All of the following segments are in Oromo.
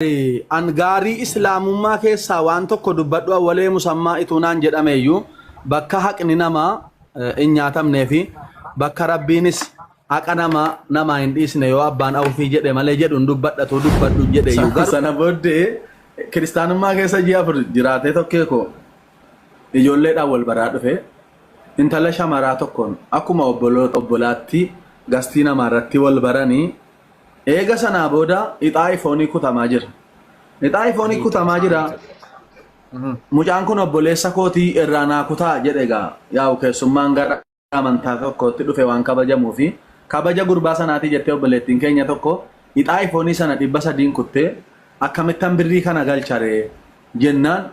Angari Islamummaa keessaa waan tokko dubbadhu awwalee musammaa ituunaan jedhameeyyuu bakka haqni nama hin nyaatamnee fi bakka rabbiinis haqa nama hin dhiisne yoo abbaan awufii jedhe malee jedhuun dubbadhatu dubbadhu jedheeyyuu garuu sana booddee kiristaanummaa keessa ji'a afur jiraatee tokkeeko ijoolleedhaan wal baraa dhufe intala shamaraa tokkoon akkuma obbolaatti gastii namaarratti wal baranii eega sanaa booda ixaa ifoonii kutamaa jira. Ixaa ifoonii kutamaa jira. Mucaan kun obboleessa kootii irraa naa kutaa jedhegaa yaa'u keessummaan gara amantaa tokkotti dhufe waan kabajamuu fi kabaja gurbaa sanaatii jettee obboleettiin keenya tokko ixaa ifoonii sana 300 kuttee akkamittan birrii kana galcharee jennaan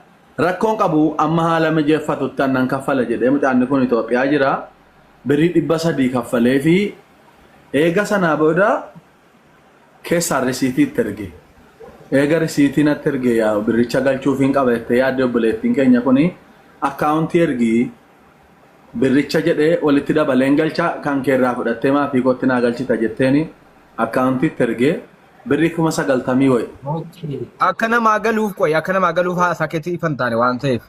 rakkoon qabu amma haala mijeeffatutti annan kaffala jedhee mucaan kun Itoophiyaa jira. Birrii 300 kaffalee fi eega sanaa booda keessa risiitii terge eega risiitiin terge yaa birricha galchuuf hin qabatte yaadde obboleettiin keenya kuni akkaawuntii ergi birricha jedhee walitti dabaleen galcha kan keerraa fudhattee maatii kootti naa galchita jetteeni akkaawuntii terge birrii 90 wayi akka nama galuuf haasaa keetii fantaane waan ta'eef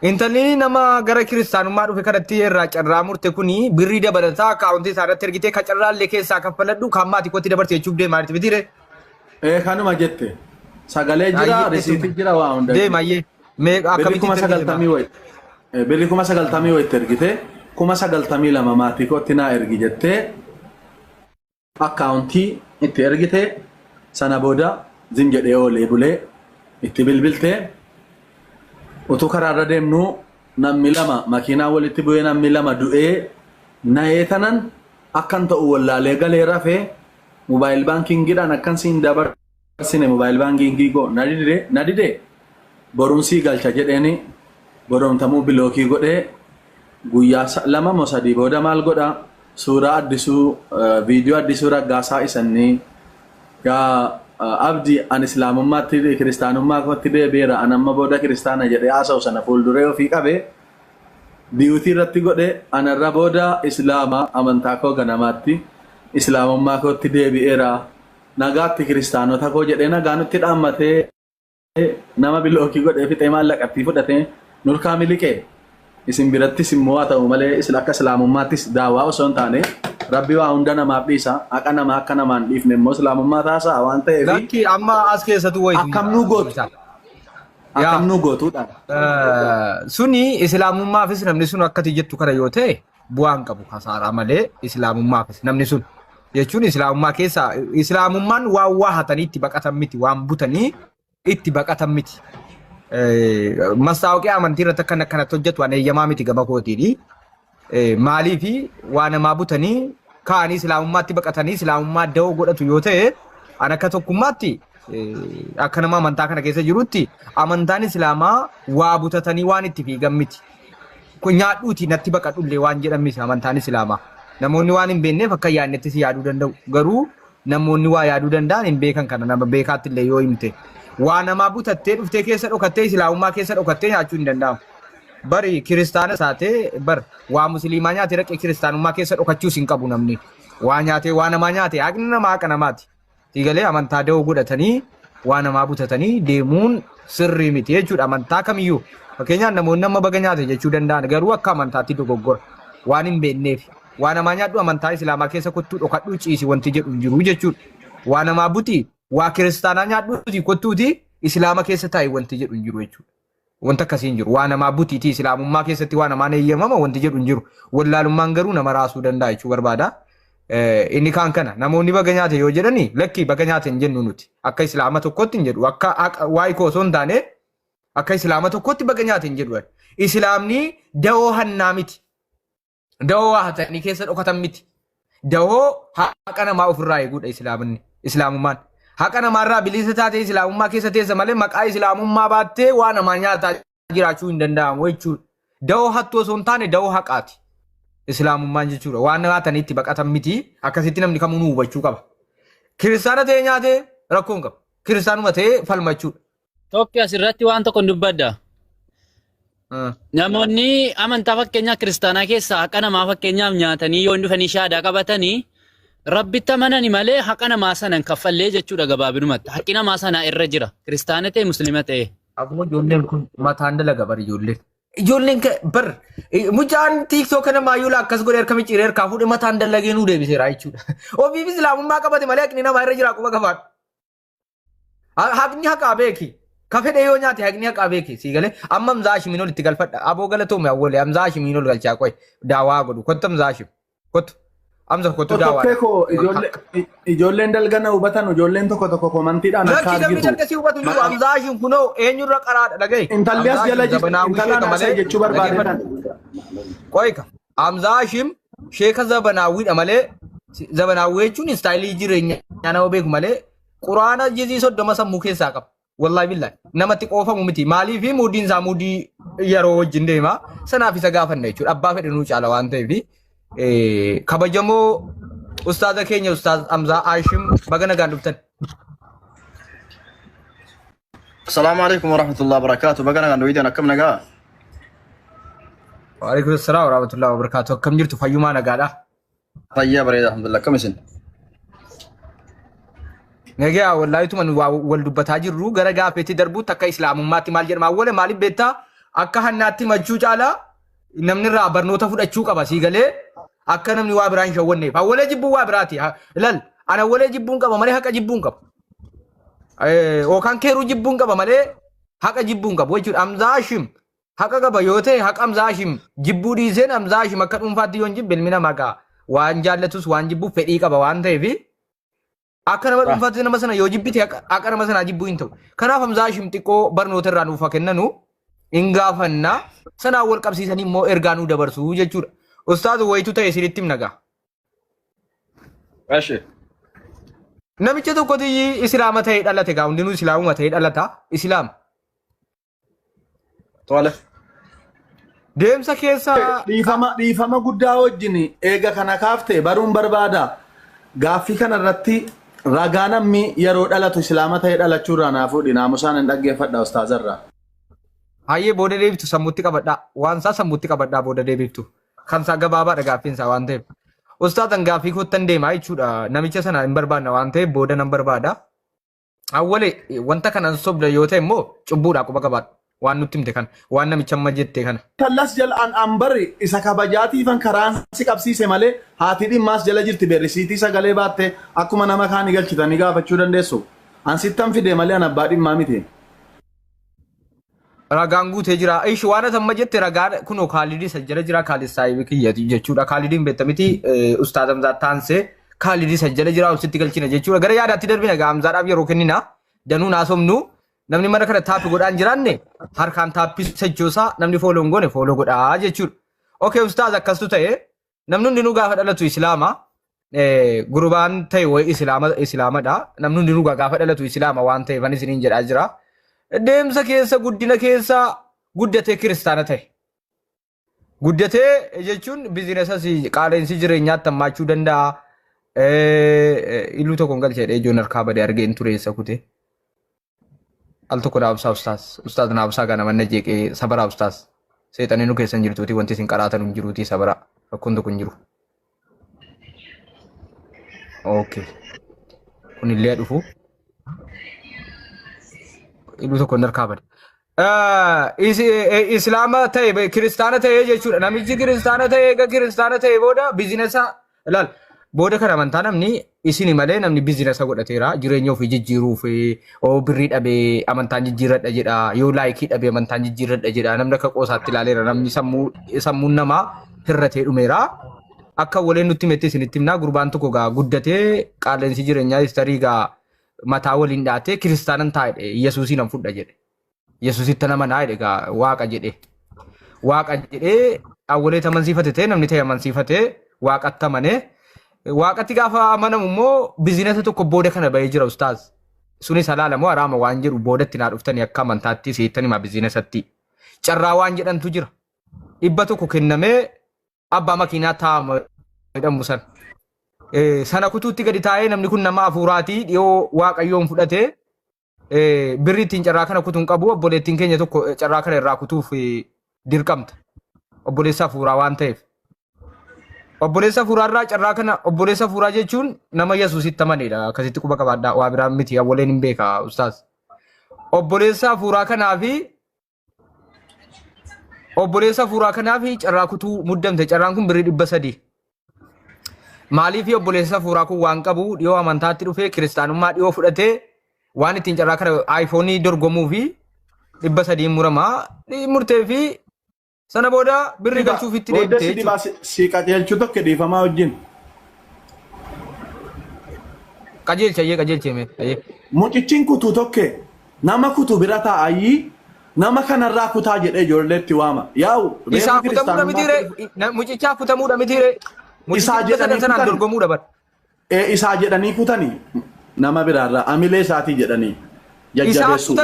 intalli nama gara kiristaanummaa dhufe kanatti irraa carraa murte kuni birrii dabalataa akkaawuntii isaarratti ergitee ka carraallee keessaa kaffaladhu kan maatii kootti dabartee jechuuf deemaa jirti bitire kanuma jette sagalee jira risiitii jira waa hunda deemayyee meeqa akkamitti 90 wayi birrii 90 wayi ergite 92 maatii kootti naa ergi jettee akkaawuntii itti ergite sana booda zin jedhee oolee bulee itti bilbiltee utuu karaarra deemnu namni lama makiinaa walitti bu'ee namni lama du'ee na'ee tanan akkan ta'u wallaalee galee rafee mobaayil baankiingiidhaan akkan siin dabarsine mobaayil baankiingii goo nadide borumsii galcha jedheeni boromtamuu bilookii godhee guyyaa 2 moo 3 booda maal godha suuraa addisuu viidiyoo addisuu raggaasaa isanii yaa abdi an islaamummaatti kiristaanummaa kootti deebi'eera an amma booda kiristaana jedhee haasa'u sana fuulduree ofii qabee diyuutii irratti godhe anarra booda islaama amantaa koo ganamaatti islaamummaa kootti deebi'eera nagaatti kiristaanota koo jedhee nagaa nutti dhaammatee nama bilookii godhee fixee maallaqatti fudhatee nurkaa miliqee isin birattis immoo haa ta'u malee akka islaamummaattis daawaa osoo hin taane Rabbi waa hunda namaaf dhiisa akka nama akka namaan dhiifne immoo islaamummaa taasaa waan ta'eef lakki amma as keessatu wayitu akkam nu gootuudha suni islaamummaafis namni sun akkati jettu kana yoo ta'e bu'aan qabu hasaaraa malee islaamummaafis namni sun jechuun islaamummaa keessa islaamummaan waa hatanii itti baqatan miti waan butanii itti baqatan miti masaawqee amantii irratti akkanatti hojjetu waan eeyyamaa miti gama kootiini. Maalii fi waan namaa butanii kaanii islaamummaatti baqatanii islaamummaa da'oo godhatu yoo ta'e an akka tokkummaatti akka nama amantaa kana keessa jirutti amantaan islaamaa waa butatanii waan itti fiigan miti. Kun nyaadhuuti natti baqadhullee waan jedhamis amantaan islaamaa. Namoonni waan hin beekneef akka yaadnettis yaaduu danda'u. Garuu namoonni waa yaaduu danda'an hin beekan kana nama beekaatti illee yoo himte waa namaa butattee dhuftee keessa dhokattee islaamummaa keessa dhokattee nyaachuu hin danda'amu. Bari kiristaana saatee bar waa musliimaa nyaatee raqee kiristaanummaa keessa dhokachuus hin qabu namni waa nyaatee waa namaa nyaatee haqni namaa haqa namaati tigalee amantaa da'oo godhatanii waa namaa butatanii deemuun sirrii miti jechuudha amantaa kamiyyuu fakkeenyaaf namoonni amma baga nyaate jechuu danda'an garuu akka amantaatti dogoggora waan hin beekneef waa namaa nyaadhu amantaa islaamaa keessa kottuu dhokadhuu ciisi wanti jedhu hin jiru jechuudha waa namaa buti waa kiristaanaa nyaadhuuti kottuuti islaama keessa taa'e wanti jedhu hin jiru jechuudha. Wanta akkasiin jiru waa namaa butiitii islaamummaa keessatti waa namaan eeyyamama wanti jedhu hin jiru wallaalummaan garuu nama raasuu danda'a jechuu barbaada inni kaan kana namoonni baga nyaate yoo jedhani lakki baga nyaate hin jennu nuti akka islaama tokkotti hin jedhu akka waa'ee koo osoo hin taane akka islaama tokkotti baga nyaate hin jedhu islaamni da'oo hannaa miti da'oo waa hatanii keessa dhokatan miti da'oo haqa namaa ofirraa eeguudha islaamummaan. Haqa namaarraa bilisa taatee islaamummaa keessa teessa malee maqaa islaamummaa baattee waa namaa nyaataa jiraachuu hin danda'amu jechuudha. Da'oo hattuu osoo hin taane da'oo haqaati. Islaamummaan jechuudha. Waan nyaatanii itti baqatan miti akkasitti namni kamuu nu hubachuu qaba. Kiristaana ta'ee nyaatee rakkoo hin qabu. Kiristaanuma ta'ee falmachuudha. Tokko asirratti waan tokko dubbadda. Namoonni amantaa fakkeenyaa kiristaanaa keessaa haqa namaa fakkeenyaaf nyaatanii yoo dhufanii shaadaa qabatanii Rabbitti amanani malee haqa namaa sana hin kaffallee jechuudha gabaabinumatti. Haqqi namaa sana irra jira. Kiristaana ta'e Musliima ta'e. Akkuma ijoolleen kun mataan dalaga bar ijoolleen. Ijoolleen bar mucaan tiiksoo kana maayyuu akkas godhe harka micciiree harkaa fuudhee mataan dalagee nuu deebiseera jechuudha. Ofiif islaamummaa qabate malee haqni namaa irra jira akkuma qabaadhu. Haqni haqaa beeki. Kafedhe yoo nyaate haqni haqaa beeki. Si galee amma Hamzaa Hashimiin ol itti galfadha. Aboo galatoome awwalee Hamzaa Hashimiin ol galchaa qoy daawaa godhu. Kottu Hamzaa Hashim. Kottu. Hamza kottu daawaa. Ijoolleen dalgana hubatan ijoolleen tokko komantiidhaan akka argitu. Namni dalgasii hubatu jiru Hamzaa Hashim kunoo eenyurra qaraadha dhagaye. Intalli as jala jirtu intalaan asee jechuu barbaadeedhaan. Qoyka Hamzaa Hashim sheeka Zabanaawwiidha malee Zabanaawwii jechuun istaayilii jireenyaa nama beeku malee Quraana jizii 30 sammuu keessaa qaba. Wallahi billahi namatti qoofamu miti. Maaliif muudiin isaa muudii yeroo wajjin deema sanaaf isa gaafanna jechuudha. Abbaa fedhe nuu caala waan ta'eef kabajamoo ustaaza keenya ustaaz Hamzaa Hashim baga nagaan dhuftan. السلام عليكم ورحمة الله وبركاته. بقنا عند ويدنا كم نجا؟ وعليكم السلام ورحمة الله وبركاته. كم جرت في يوم أنا قاعدة؟ طيب بريد الحمد لله. كم سن؟ نجا والله تومن والد بتاجر رو غير جا بيتي دربو تكا إسلام ماتي مالجر ما أول مالي بيتا أكها ناتي مجوج على نمني رابر نوتا فود أشوك أباسي قاله أكها نمني وابران شووني فأول جيبو وابراتي لال أنا أول جيبون كم مالي هكا جيبون كم وكان كيرو جيبون كم مالي هكا جيبون كم وجود Hamzaa Hashim haka gaba yote haka Hamzaa Hashim jibbu diisen Hamzaa Hashim akka dhuunfaatti yoon jibbe ilmina maqaa waan jaallatus waan jibbu fedhii qaba waan ta'eef akka nama dhuunfaatti nama sana yoo jibbite akka nama sana jibbu hin ta'u. Kanaaf Hamzaa Hashim xiqqoo barnoota irraa nuuf kennanu hin gaafanna sanaa wal qabsiisanii immoo ergaa nuu dabarsu jechuudha. Ustaaz wayitu ta'e isinitti himna gaa. ماشي. Namicha tokkotu islaama ta'ee dhalate gaa hundinuu islaamuma ta'ee dhalata islaam. طوالة. Deemsa keessa dhiifama guddaa wajjin eega kana kaaftee baruun barbaada. Gaaffii kana irratti ragaa namni yeroo dhalatu islaama ta'ee dhalachuu irraa naafuu naamusaan hin dhaggeeffadha ustaazarraa. hayyee booda deebiftu sammuutti qabadhaa waan isaa sammuutti qabadhaa booda deebiftu kan isaa gabaabaadha gaaffiin isaa waan ta'eef. Ustaazan gaaffii kottan deemaa jechuudha namicha sana hin barbaadna waan ta'eef booda nan barbaada. Awwalee wanta kanan sobda yoo ta'e immoo cubbuudha quba qabaadha. Waan nutti himte kan waan namicha amma jette kana. Tallas jala an bari isa kabajaatiifan karaan si qabsiise malee haati dhimmaas jala jirti berrisiitii sagalee baatte akkuma nama kaanii galchitanii gaafachuu dandeessu. An sittan fide malee an abbaa dhimmaa miti. Ragaan guutee jira. Ishi waan amma jette ragaa kunoo Kaalidii sajjala jira Kaalid saahibii kiyyati jechuudha. Kaalidiin beektamiti ustaaz Hamzaa taansee Kaalidii sajjala jira obsitti galchina jechuudha. Gara yaadaatti darbina gaa Hamzaadhaaf yeroo kennina danuu naasomnu. Namni mana kana taappi godhaan jiraanne harkaan taappi sajjoosaa namni fooloon goone fooloo godhaa jechuudha. Okay ustaaz akkastu ta'e namni hundinuu gaafa dhalatu islaama gurbaan ta'e wayi islaamadha. Namni hundinuu gaafa dhalatu islaama waan ta'eef anis isiniin jedhaa jira. Deemsa keessa guddina keessa guddatee kiristaana ta'e. Guddatee jechuun biizinesas qaaleensi jireenyaatti hammaachuu danda'a. Iluu tokkoon galcheedha ijoon harkaa badee argeen tureessa kutee. Al tokko dhaabsaa ustaaz naabsaa kana manna jeeqee sabaraa ustaaz seexanii nu keessan jirtuuti wanti isin qaraatan hin jiruuti sabaraa rakkoon tokko hin jiru. Okay. Kun illee dhufu. Iluu tokko harkaa bade. Islaama ta'e kiristaana ta'e jechuudha namichi kiristaana ta'e eega kiristaana ta'e booda biizinesa ilaal. Booda kana amantaa namni isini malee namni biizinesa godhateera jireenya ofii jijjiiruuf birrii dhabee amantaan jijjiirradha jedha yoo laayikii dhabee amantaan jijjiirradha jedha namni akka qoosaatti ilaaleera namni sammuun namaa hirratee dhumeera akka waleen nutti mette isinitti himnaa gurbaan tokko gaa guddatee qaaleensi jireenyaa istarii gaa mataa waliin dhaatee kiristaanan taa'edhe Yesuusiin an fudha jedhe Yesuusitti nama naa'edhe gaa waaqa jedhee awwalee amansiifate ta'e namni ta'e amansiifate waaqatti amanee. Waaqatti gaafa amanamu immoo biizinesa tokko booda kana bahee jira ustaaz. Sunis halaalamoo haraama waan jedhu boodatti naa dhuftanii akka amantaatti seettanii maa biizinesatti. Carraa waan jedhantu jira. 100 kennamee abbaa makiinaa taa'ama jedhamu sana. Sana kutuutti gadi taa'ee namni kun nama hafuuraatii dhiyoo waaqayyoon fudhatee birri ittiin carraa kana kutuun qabu obboleettiin keenya tokko carraa kana irraa kutuuf dirqamta. Obboleessa hafuuraa waan ta'eef. Obboleessa fuuraarraa carraa kana obboleessa fuuraa jechuun nama Yesuusitti amanedha. Akkasitti quba qabaadhaa waa biraa miti awwaleen hin beeka ustaas. Obboleessa fuuraa kanaafi carraa kutuu muddamte carraan kun birrii 300. Maaliif obboleessa fuuraa kun waan qabu dhiyoo amantaatti dhufee kiristaanummaa dhiyoo fudhatee waan ittiin carraa kana iPhone dorgomuu fi 300 muramaa murtee fi sana booda birri galchuuf itti deebitee si qajeelchu tokko dhiifamaa wajjin. Qajeelchee. Mucichin kutuu tokko nama kutuu bira taa'ayyii nama kanarraa kutaa jedhee ijoolleetti waama. Yaa'u isaa kutamuudha mitiire mucichaa kutamuudha mitiire. Isaa jedhanii sanaan dorgomuudha bar. Isaa jedhanii kutanii nama biraarraa amilee isaatii jedhanii jajjabeessuu.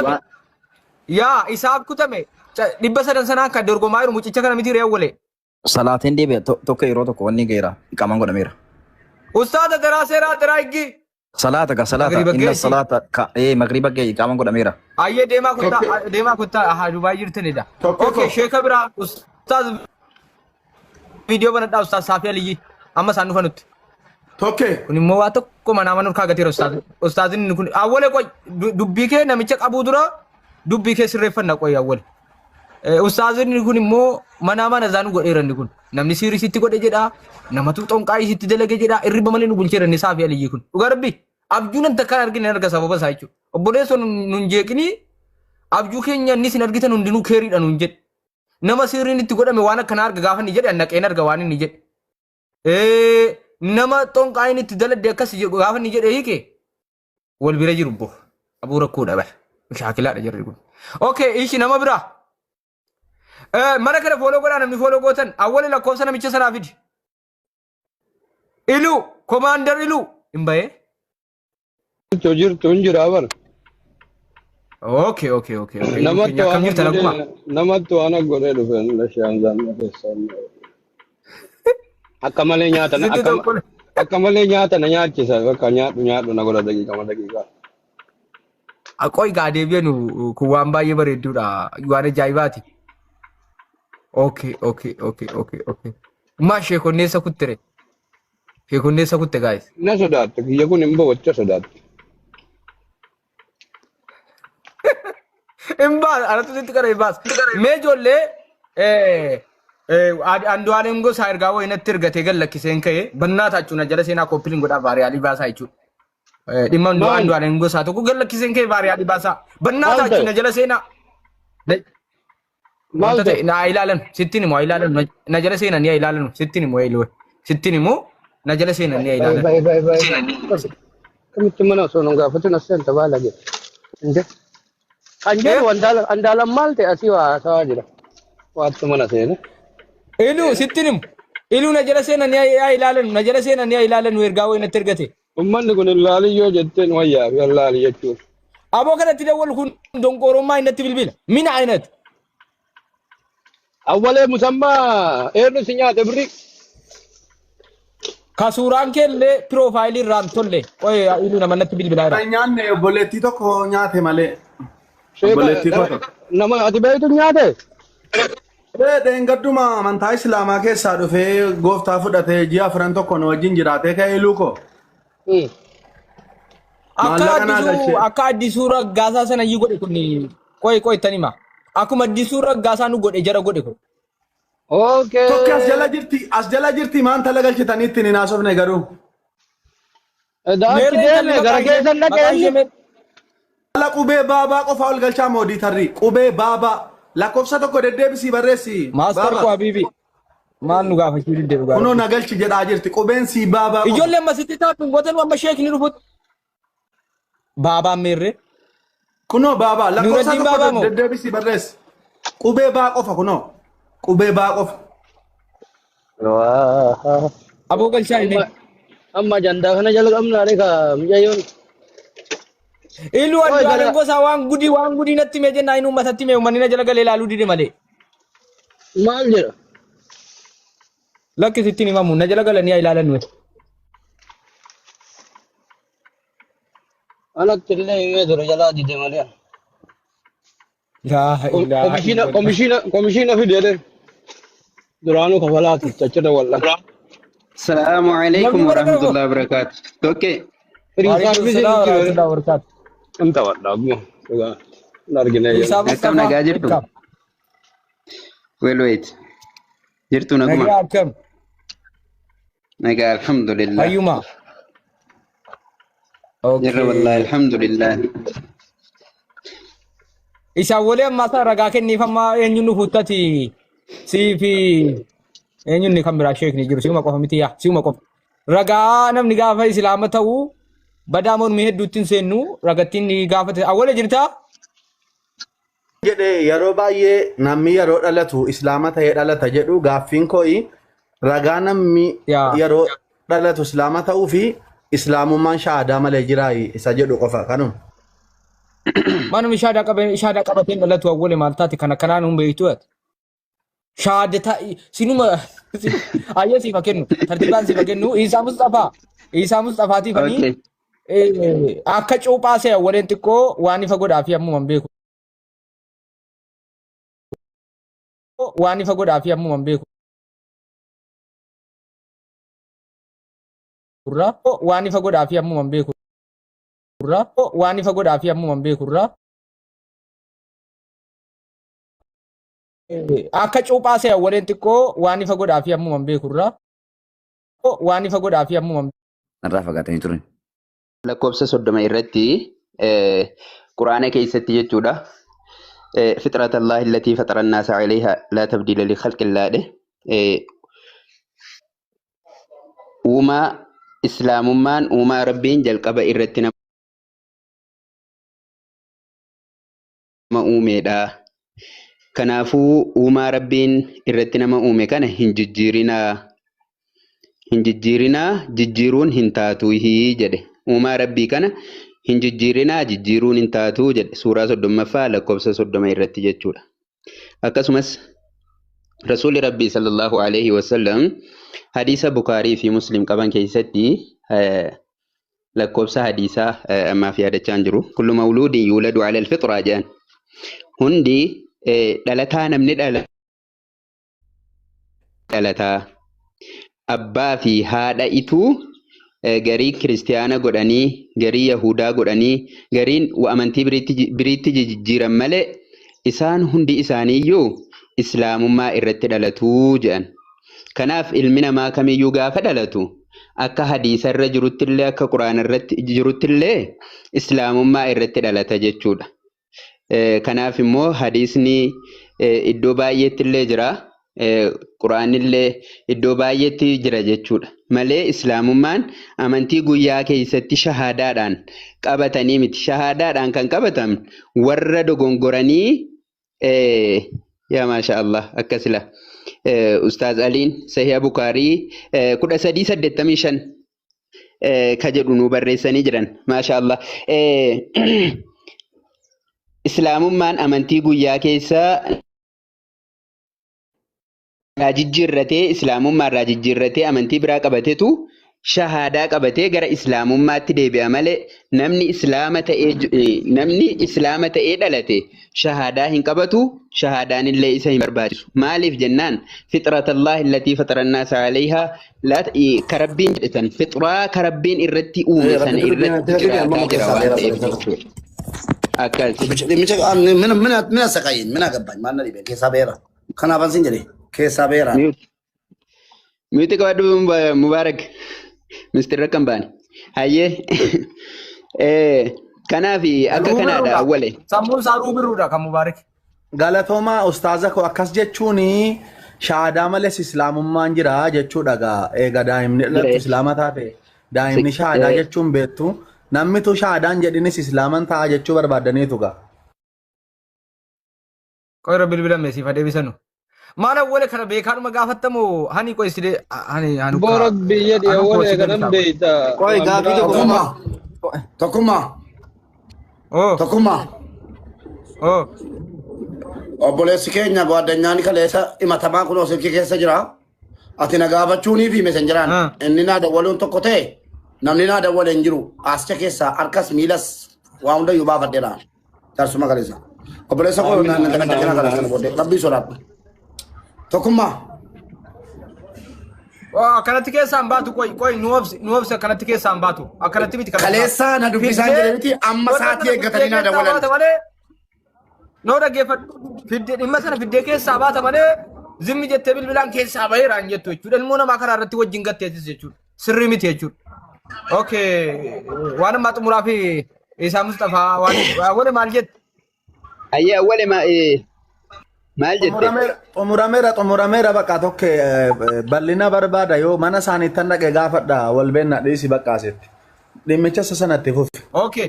Yaa isaaf kutame 300 sanaa kan dorgomaa jiru mucicha kana mitiire awwalee. Salaatiin deebi'e tokko yeroo tokko wanni geera iqaamaan godhameera. Ustaada daraa seeraa daraa iggi. Salaata inna salaata magriba gee iqaamaan godhameera. Ayyee deemaa kuttaa haa Dubaay jirtanidha. Okay sheeka biraa ustaaz video banadhaa ustaaz Saafii Aliyyi amma isaan dhufa nutti. Tokkee. Kun immoo waa tokko manaa manuu kaagateera ustaaz. Ustaazin kun awwalee qoy dubbii kee namicha qabuu dura dubbii kee sirreeffannaa qoy awwalee. Ustaazin kun immoo mana zaanu godheeranni kun namni siirisitti godhe jedha namatu xonqaayii sitti dalage jedha irriba malee nu bulcheeranni Saafii Aliyyi kun dhugaa rabbi abjuun anta kan argine arga sababa isaa jechuudha obboleessoon nun jeeqini abjuu keenya inni sin argitan hundinuu keeriidha nun jedhe nama siiriin itti godhame waan akkana arga gaafa ni jedhe annaqeen arga waan inni jedhe nama xonqaayiin itti daladde akkas gaafa ni jedhe hiike wal bira jiru bo abuu rakkoodha bar shaakilaadha jirri kun okay ishi nama biraa mana kana follow godhaa namni follow gootan awwali lakkoofsa namicha sanaa fidi. Ilu commander Ilu hin bahee. Jirtu hin jira bar. Okay. Namatti waan godhee dhufe lashaan zaanna keessaa. Akka malee nyaata na nyaachisa bakka nyaadhu na godha daqiiqaa. Aqooy gaa deebi'anu kun waan baay'ee bareedduudha waan ajaa'ibaati. Okay. Ma sheekonneessa kuttere. Sheekonneessa kutte guys. Na sodaatte kiyya kun immoo wacca sodaatte. Imbaas aratu sitti qara imbaas. Mee ijoollee Andu'aalem Gosaa ergaa wayinatti ergatee gallakkiseen ka'ee bannaa taachuuna jala seenaa koppiliin godhaa baariyaalii baasaa jechuudha. Dhimma Andu'aalem Gosaa tokko gallakkiseen ka'ee baariyaalii baasaa bannaa taachuuna jala seenaa. Maal ta'e na ilaalan sittin immoo ilaalan na jala seenan yaa ilaalan sittin immoo ilaalan sittin immoo na jala seenan yaa ilaalan. Kamitti mana osoo nun gaafatu na seenta baala jedhe. Inde kan jedhu andaalan maal ta'e asii waa haasawaa jira. Waattu mana seene. Ilu sittin immoo ilu na jala seenan yaa ilaalan na jala seenan yaa ilaalan ergaa wayinatti ergate. Ummanni kun ilaali yoo jetteen wayyaa fi ilaali jechuudha. Aboo kanatti dawwal kun donqorommaa innatti bilbila mina aynat. Awwalee musammaa eernu si nyaate birri. Kasuuraan keellee piroofaayilii irraan tolle. Oye ilu nama natti bilbilaa jira. Nyaanne obboleettii tokko nyaate malee. Obboleettii tokko. Nama ati beektu nyaate? Deengadduma amantaa Islaamaa keessaa dhufee gooftaa fudhatee ji'a 4 wajjin jiraatee ka'ee luko. Akka addisuu raggaasaa sana iyyuu godhe kun qoy tanima. Akkuma addisuu raggaasaa nu godhe jara godhe kun. Okay. Tokko as jala jirti maan tala galchitaniitti ni naasofne garuu. Daakki deeme gara keessan dhaqee. Ala qubee baabaa qofa ol galchaa moodii tarrii qubee baabaa lakkoofsa tokko deddeebisii barreessi. Maastar ko habiibi. Maal nu gaafachuu deddeebi gaafachuu. Kunoo na galchi jedhaa jirti qubeen sii baabaa. Ijoollee ammasitti taatu gootan amma sheekni dhufuut. Baabaa meerre. Kunoo baabaa lakkoofsa tokko deddeebisii barreessi. Qubee baa qofa kunoo. Qubee baa qofa. Aboo galchaa inni. Amma jandaa kana jala qabnaare ka miyayyoon. Ilu Andu'aalem Gosaa waan gudii natti mee jennaa inni uummatatti mee uummanni na jala galee ilaaluu dide malee. Maal jedha? Lakkisitti ni mamu na jala galanii haa ilaalan nuyi. Anatti illee himee ture jalaa dide malee. Komishina fidee duraanuu kafalaati achirra wal'aan. السلام عليكم ورحمة الله وبركاته. اوكي. Waalaikum salam warahmatullahi wabarakatuh. انت والله نرجع Isa Akkam Mustafa. nagaa jirtu? Akkam. Wait. Jirtu Nagaa naguma. akkam. Nagaa alhamdulillah. Hayyuma. Jirra wallahi Okay. alhamdulillah. Isa wali amma sa ragaa kenniifammaa eenyuun nu fuuttati sii fi eenyuun ni kan biraa sheekni jiru si'uma qofa miti yaa si'uma qofa. Ragaa namni gaafa islaama ta'uu badaa mormii hedduutti hin seennu ragattiin ni gaafate awwala jirtaa? jedhe yeroo baay'ee namni yeroo dhalatu islaama ta'ee dhalata jedhu gaaffiin koo'i ragaa namni Yaa. yeroo dhalatu islaama ta'uu fi islaamummaan shaahadaa malee jiraayi isa jedhu qofa kanuma. Manum shaadaa qabateen dhalatu awwale maal taati kana kanaan hin beektu ati. Shaadata sinuma ayya siif kennu tartiibaan siif kennu Isaa Mustafaatii Okay. akka cuuphaa se'a awwaleen xiqqoo waan ifa godhaa fi ammuma hin beeku. Waan ifa godhaa fi ammuma hin beeku. Waan ifa godhaa fi ammuma hin beeku. Waan ifa godhaa fi ammuma hin beeku. Akka cuuphaa se'a awwaleen xiqqoo waan ifa godhaa fi ammuma hin beeku. Waan ifa godhaa fi ammuma hin beeku. Narraa fagaatanii turan. Lakkoofsa 30 irratti quraana keessatti jechuudha. فطرة الله التي فطر الناس عليها لا تبديل لخلق الله ده وما إسلام من وما ربين جل قبا إرتنا ما أومي دا كنافو وما ربين إرتنا ما أومي كان هنججيرنا ججيرون هنتاتو هي جده وما ربي كان هنججيرنا ججيرون هنتاتو جده سورة صدوم فعلا كوبسة صدوم إرتي جتشورا أكسمس رسول ربي صلى الله عليه وسلم حديث بخاري في مسلم كمان كيستي لكوبسة حديثة ما في هذا تشانجرو كل مولود يولد على الفطرة جان هندي دلتانا من دلتا أبا في هذا إتو garii kiristiyaana godhanii garii yahudaa godhanii gariin amantii biriitti jijjiiran malee isaan hundi isaaniiyyuu islaamummaa irratti dhalatuu jedhan. Kanaaf ilmi namaa kamiyyuu gaafa dhalatu akka hadiisa irra jiruttillee akka quraana irratti jiruttillee islaamummaa irratti dhalata jechuudha. Kanaaf immoo hadiisni iddoo baay'eettillee jira. Quraanillee iddoo baay'eetti jira jechuudha. Malee islaamummaan amantii guyyaa keessatti shahaadaadhaan qabatanii miti. Shahaadaadhaan kan qabatan warra dogongoranii yaa maasha Allah akkasila Ustaaz Aliin Sahih Bukaarii 1385 ka jedhu nu barreessanii jiran maasha Allah. Islaamummaan amantii guyyaa keessa jijjiirratee islaamummaa irraa jijjiirratee amantii biraa qabateetu shahaadaa qabatee gara islaamummaatti deebi'a malee namni islaama ta'ee dhalate shahaadaa hin qabatu shahaadaan illee isa hin barbaachisu. Maaliif jennaan fixratallahi allatii fatarannaasa alayhaa karabbiin jedhan fixraa karabbiin irratti uume sana irratti jiraataa jira waan ta'eef jechuudha. Akkas. من السقايين من أقبل ما ندري كيسابيرا كان أبانسين جري كيسابيرا Miti kawadu Mubarak Mr. Rakambani. Haye. Kanaafi akka kanaadha awwale. Sammuun isaa ruubiruudha kan Mubaarak. Galatoomaa ustaaza koo akkas jechuuni shaahadaa malees islaamummaan jira jechuudha gaa eega daa'imni dhalatu islaama taate daa'imni shaahadaa jechuun beektu namni tu shaahadaan jedhinis islaaman ta'a jechuu barbaadaniitu gaa. Qoyra bilbila meesiif adeebisanu. Maal awwale kana beekaadhuma gaafattamu hani qoysidee hani Borak biyya dhiya awwale kanan beeyta. Qoy gaafii Tokkummaa. Oh Tokkummaa. oh Obboleessi keenya addunyaani kaleessa himatamaa kun osoo keessa jira. Ati na gaafachuunii fi mesenjeraan inni naa dawwaluun tokko ta'e namni naa dawwale hin jiru ascha keessa harkas miilas waa hundayyuu baafadheera. Tarsuma kaleessa. Obboleessa koo na kaleessa booddee rabbii sodaadhu. Tokkummaa. akkanatti keessaan baatu qoy nuubsi akkanatti keessaan baatu akkanatti miti Kaleessaa na dubbisaa jira miti amma sa'aatii eeggatanii na dawalan. Noo dhaggeeffadhu fidde dhimma sana fiddee keessaa baata malee zimmi jettee bilbilaan keessaa baheeraan jettu jechuudha. Ilmoo namaa karaa irratti wajjin gatteetis jechuudha. Sirrii miti jechuudha. Okay waan amma xumuraa fi Isaa Mustafaa waan maal jette? Ayya wale maal jette? Xumurameera bakka tokko bal'ina barbaada yoo mana isaaniitti tan dhaqee gaafadha wal beekna dhiisi baqqaasetti. Dhimmicha sanatti fufi. Okay.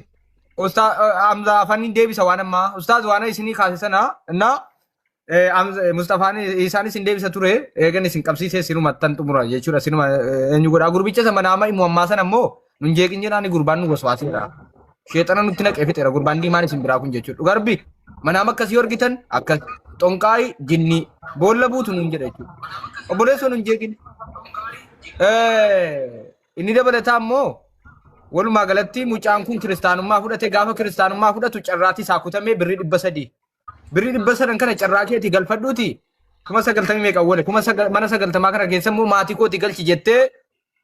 Ustaz Hamza Fani deebisa waan amma Ustaz waan isinii kaase sana na Mustafaan isaanis hin deebisa ture eegan isin qabsiisee sinuma tan xumura jechuudha sinuma eenyu godha gurbicha sama naama immoo ammaa sana immoo nun jeeqin jedhaani gurbaan nu goswaasiidha. Sheexana nutti naqee fixeera gurbaan diimaan isin biraa kun jechuudha. Garbi manaama akkasii argitan akka xonqaayi jinni boolla buutu nun jedha jechuudha. Obboleessoo nun jeeqin. Inni dabalataa immoo walumaa galatti mucaan kun kiristaanummaa fudhate gaafa kiristaanummaa fudhatu carraati isaa kutamee birrii 300. Birrii 300 kana carraa keetii galfadhuuti. 90 meeqa wale mana 90 kana keessa immoo maatii kooti galchi jettee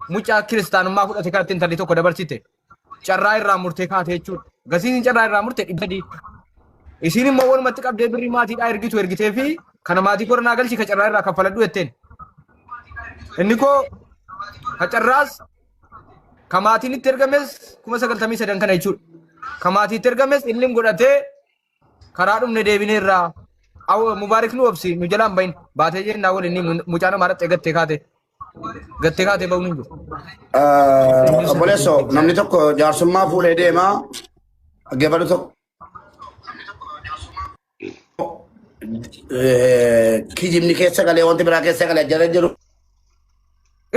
mucaa kiristaanummaa fudhate kanatti intalli tokko dabarsite. Carraa irraa murtee kaate jechuudha. Gasiin carraa irraa murtee 100. Isiin immoo walumatti qabdee birrii maatiidhaa ergitee fi kana maatii koronaa galchi ka carraa irraa kaffaladhu jetteen. Inni koo ka carraas kamaatiin itti ergames 93 kana jechuudha. Kamaatii itti ergames inni godhatee karaa dhumne deebinee irraa mubaarik nu obsi nu jalaan bahin baatee jennaa wal inni mucaa namaa dhattee gattee kaatee ba'uun hin jiru. Obboleessoo namni tokko jaarsummaa fuudhee deemaa gebalu tokko kijibni keessa galee wanti biraa keessa galee jala jiru.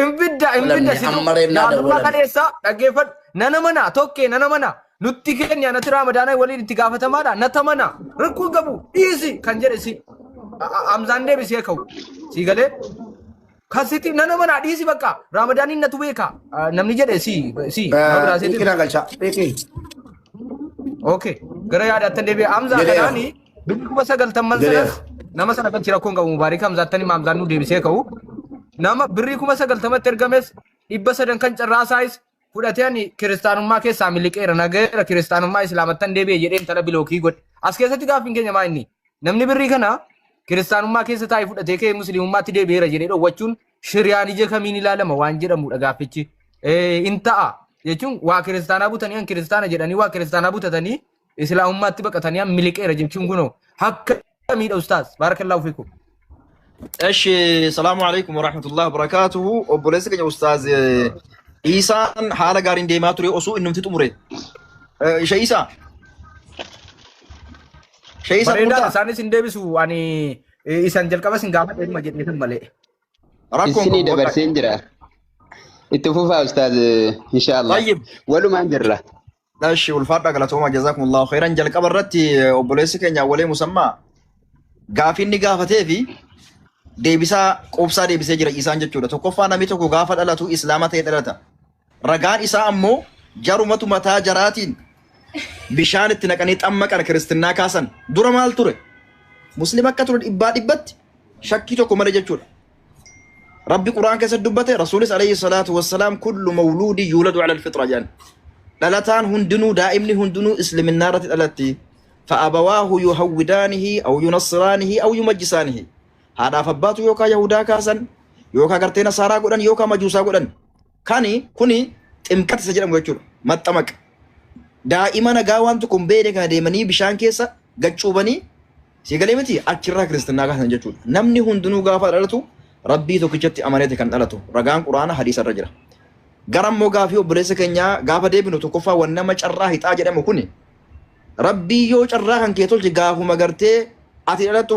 Invida naannummaa kaleessa dhaggeeffadhu nana mana tokkee nana mana nutti keenya natti raamadaana waliin itti gaafatamaadha nata mana rakkoo qabu dhiisi kan jedhe si Hamzaan deebisee ka'u si galee kasiti nana mana dhiisi bakka raamadaaniin natu beeka namni jedhe si okay gara yaadaattan deebi'e Hamzaa kanaani bibbi 90 sanas nama sana kan rakkoon qabu mubaarik Hamzaattan Hamzaan nu deebisee ka'u nama birrii 90 ergames 300 kan carraasaayis fudhatee ani kiristaanummaa keessaa miliqeera nageera kiristaanummaa islaamattan deebi'e jedheen tala bilookii godhe as keessatti gaaffiin keenya maa inni namni birrii kana kiristaanummaa keessa taa'ee fudhatee kee musliimummaatti deebi'eera jedhee dhowwachuun shiriyaan ija kamiin ilaalama waan jedhamudha gaaffichi in ta'a jechuun waa kiristaanaa butanii an kiristaana jedhanii waa kiristaanaa butatanii islaamummaatti baqatanii an miliqeera jechuun kunoo akka miidha ustaas barakallahu fiikum. ايش السلام عليكم ورحمه الله وبركاته وبوليسك يا استاذ عيسى حاله غارين ديما تري اسو انم تطمره شيسا بريدا ساني سندبسو اني isan jalqaba sin gaafa dheedhuma jedheetan malee rakkoon isinii dabarseen jira itti fufaa ustaaz inshallah walumaan jirra ايش والفاده غلطوما جزاكم الله خيرا jalqaba irratti obboleessi keenya walee musammaa gaafinni gaafatee fi deebisaa qobsaa deebisee jira isaan jechuudha tokkoffaa namni tokko gaafa dhalatu islaama ta'ee dhalata ragaan isaa ammoo jarumatu mataa jaraatiin bishaan itti naqanii xammaqan kiristinnaa kaasan dura maal ture muslim akka ture dhibbatti shakkii tokko malee jechuudha rabbi quraan keessatti dubbate rasuulis alayhi salaatu wassalaam kullu mawluudi yuladu ala alfitra jaan dhalataan hundinuu daa'imni hundinuu islaminaa irratti dhalatti fa'abawaahu yuhawwidaanihi aw yunassiraanihi aw yumajjisaanihi haadhaaf abbaatu yookaan yahudaa kaasan yookaan gartee nasaaraa godhan yookaan majuusaa godhan kuni ximqata isa jedhamu jechuudha maxxamaqa daa'ima nagaa waan tokko hin beekne kana deemanii bishaan keessa gacuubanii si galee miti achirraa kiristinnaa kaasan jechuudha namni hundinuu gaafa dhalatu rabbii tokkichatti amaneeti kan dhalatu ragaan quraana hadiisa irra jira garammoo gaafii obboleessa keenyaa gaafa deebinu tokkoffaa wan nama carraa hixaa jedhamu kuni rabbii yoo carraa kan kee tolche gaafuma gartee ati dhalatu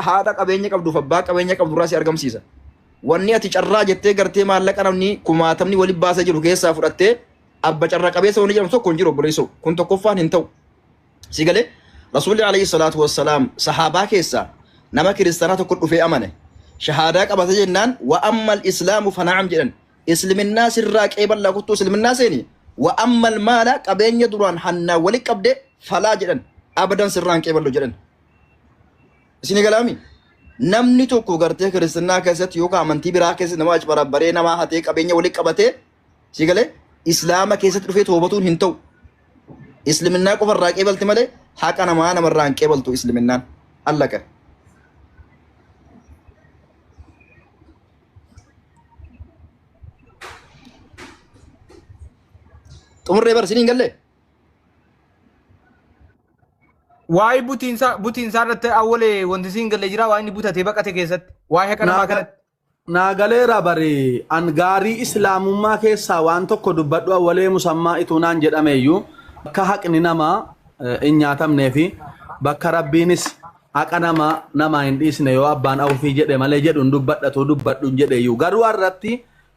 haadha qabeenya qabduuf abbaa qabeenya qabdurraa si argamsiisa wanni ati carraa jettee gartee maallaqa namni kumaatamni wali baasee jiru keessaa fudhattee abba carraa qabeessa wanni jedhamu tokko hin jiru obboleessoo kun tokkoffaan hin ta'u si galee rasuulli alayhi salaatu wassalaam sahaabaa keessaa nama kiristaanaa tokko dhufee amane shahaadaa qabate jennaan wa ammal islaamu fanaam jedhan isliminnaa sirraa qeeballaa kuttuu isliminnaa seeni wa ammal maala qabeenya duraan hannaa wali qabde falaa jedhan abadan sirraan qeeballo jedhan isini galaami namni tokko gartee kiristinnaa keessatti yookaan amantii biraa keessatti nama achi barabbaree nama hatee qabeenya walitti qabatee si galee islaama keessatti dhufee toobatuun hin ta'u. Isliminnaa qofa irraa qeebalti malee haqa namaa namarraa hin qeebaltu isliminnaan allaqa. Xumurree barsiniin galle. Waa'ee butiinsaa irratti awwalee wanti siin galle jira waa inni butatee baqate keessatti waa'ee haqa namaa kanatti. Naagaleera bari an gaarii islaamummaa keessaa waan tokko dubbadhu awwalee musammaa ituunaan jedhameeyyuu bakka haqni namaa hin nyaatamnee fi bakka rabbiinis haqa namaa hin dhiisne yoo abbaan awufii jedhe malee jedhuun dubbadhu jedheeyyuu garuu irratti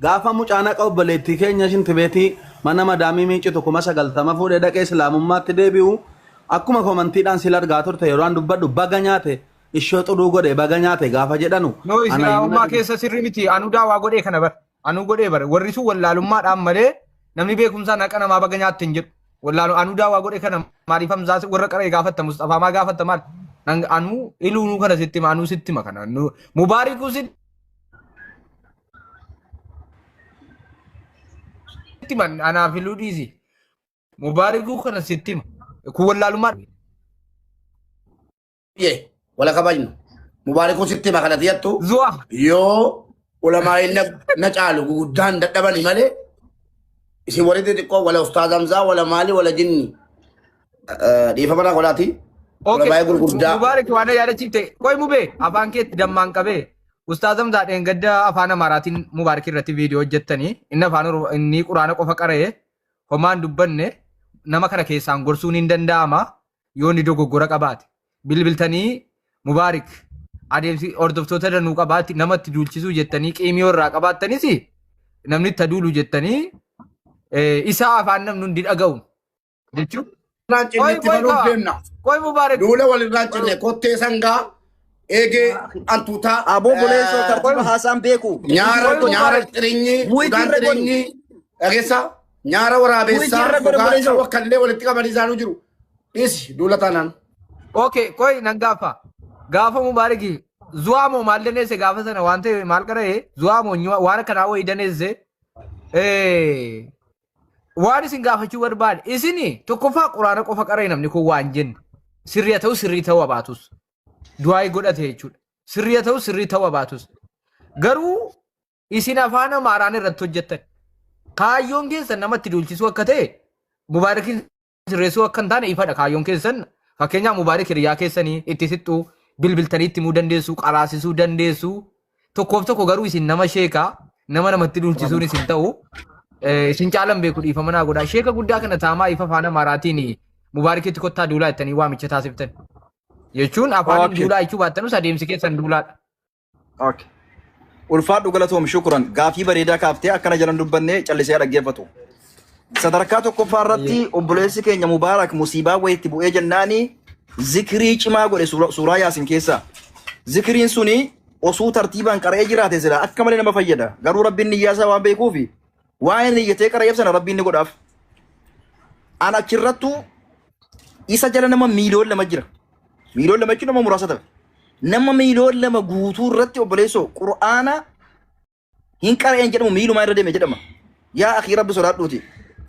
gaafa mucaana obboleettii keenya shintibeetii mana madaamii miicitu 90 fuudhee dhaqee islaamummaatti deebi'u akkuma komantiidhaan sil argaa turte yeroo an dubbadhu baga nyaate ishoo xuduu godhe baga nyaate gaafa jedhanu. No islaamummaa keessa sirri miti anuu daawaa godhee kana bar anuu godhee bar warri sun wallaalummaadhaan malee namni beekumsaan haqa namaa baga nyaatte hin jedhu wallaalu anuu daawaa godhee kana maaliif hamzaa warra qaree gaafatta Mustafaa maa gaafatta maal anuu iluunuu kana sitti hima anuu sitti hima kana mubaarikuu sitti man anaaf iluu dhiisi mubaarikuu kana sitti hima kun wallaalummaa wala kabajnu mubaarikuu sitti hima kana tiyattu zuwa yoo ulamaa'in na caalu guguddaan dadhabani malee isin walitti xiqqoo wala ustaaz Hamzaa wala maali wala jinni dhiifama naa godhaati ulamaa'ee gurguddaa mubaarik waan yaadachiifte qoy mubee afaan keetti dammaan qabee ustaaz Hamzaa dheengadda afaan Amaaraatiin mubaarik irratti viidiyoo hojjettanii inni afaan inni quraana qofa qaree homaan dubbanne nama kana keessaan gorsuun hin danda'ama yoo inni dogoggora qabaate bilbiltanii mubaarik adeemsi hordoftoota danuu qabaatti namatti duulchisuu jettanii qiimii irraa qabaattanis namni itti duulu jettanii isaa afaan namni hundi dhaga'u jechuun. Qoy mubaarik duula walirraa cinne kottee sangaa eegee antuutaa aboo buleessoo tartiiba haasaan beeku nyaara xirinyi udaan xirinyi dhageessa nyaara waraabessaa dhugaa wakkallee walitti qabanii isaanuu jiru dhiisi duula taanaan. Okay, qoy nan gaafa mubaariki zuwaamoo maal daneesse gaafa sana waan ta'e maal qara'e zuwaamoo waan kanaa wayii daneesse waan isin gaafachuu barbaade isini tokkoffaa quraana qofa qara'e namni kun waan jenne sirrii ta'u sirrii ta'uu abaatus du'aa godhate jechuudha sirrii ta'u sirrii ta'uu abaatus garuu isin afaan Amaaraan irratti hojjettan kaayyoon keessan namatti duulchisuu akka ta'e mubaarikin sirreessuu akka hin taane ifadha kaayyoon keessan. Fakkeenyaaf mubaarik hiriyaa keessanii itti sixxuu bilbiltanii itti himuu dandeessu qaraasisuu dandeessu tokkoof tokko garuu isin nama sheekaa nama namatti duulchisuun isin ta'u isin caalan beeku dhiifama naa godhaa sheeka guddaa kana taamaa ifa afaan Amaaraatiin mubaarikitti kottaa duulaa jettanii waamicha taasiftan jechuun afaan duulaa jechuu baattanus adeemsi keessan duulaadha. Ulfaadhu galatoom shukran gaafii bareedaa kaaftee akkana jalan dubbannee callisee dhaggeeffatu. Sadarkaa tokkoffaa irratti obboleessi keenya Mubaarak musiibaa wayitti bu'ee jennaani zikrii cimaa godhe suuraa Yaasin keessa. Zikriin suni osoo tartiibaan qara'ee jiraate sila akka malee nama fayyada. Garuu rabbiin niyyaasaa waan beekuufi waan niyyatee qara'eef sana rabbiin ni godhaaf. An achirrattu isa jala nama miiliyoon lama jira. Miiliyoon lama jechuun nama muraasa ta'e. Nama miiliyoon lama guutuu irratti obboleessoo Qur'aana hin qara'een jedhamu miilumaa irra deeme jedhama. Yaa akhi rabbi sodaadhuuti.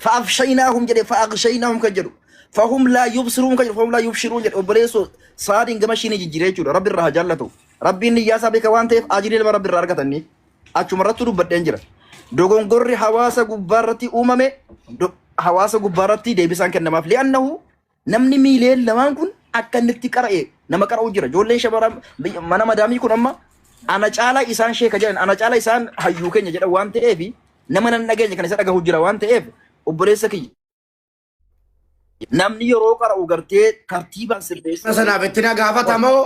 فأغشيناهم جد فأغشيناهم كجدو فهم لا يبصرون كجدو فهم لا يبشرون جد أبريسو صادين جمشيني جيريجو ربي الرها جلتو ربي النياسة بك وانتف أجري لما ربي الرها كتني أشمرت رب الدنجرة دوغون غوري حواسا غبارتي أمامي حواسا غبارتي دي بسان كنما لأنه نمني ميلين لما نكون أكن نتكرا إيه نما كرا وجرا جولين شبارا مانا مدامي كون أما أنا جالا إسان شيء كجان أنا جالا إسان هيوكين جدا وانت إيه نما ننجي كان إسان أجا هجرا وانت إيه obboleessa kiyya namni yeroo qara'u gartee tartiibaan sirreessa sanaaf itti na gaafatamoo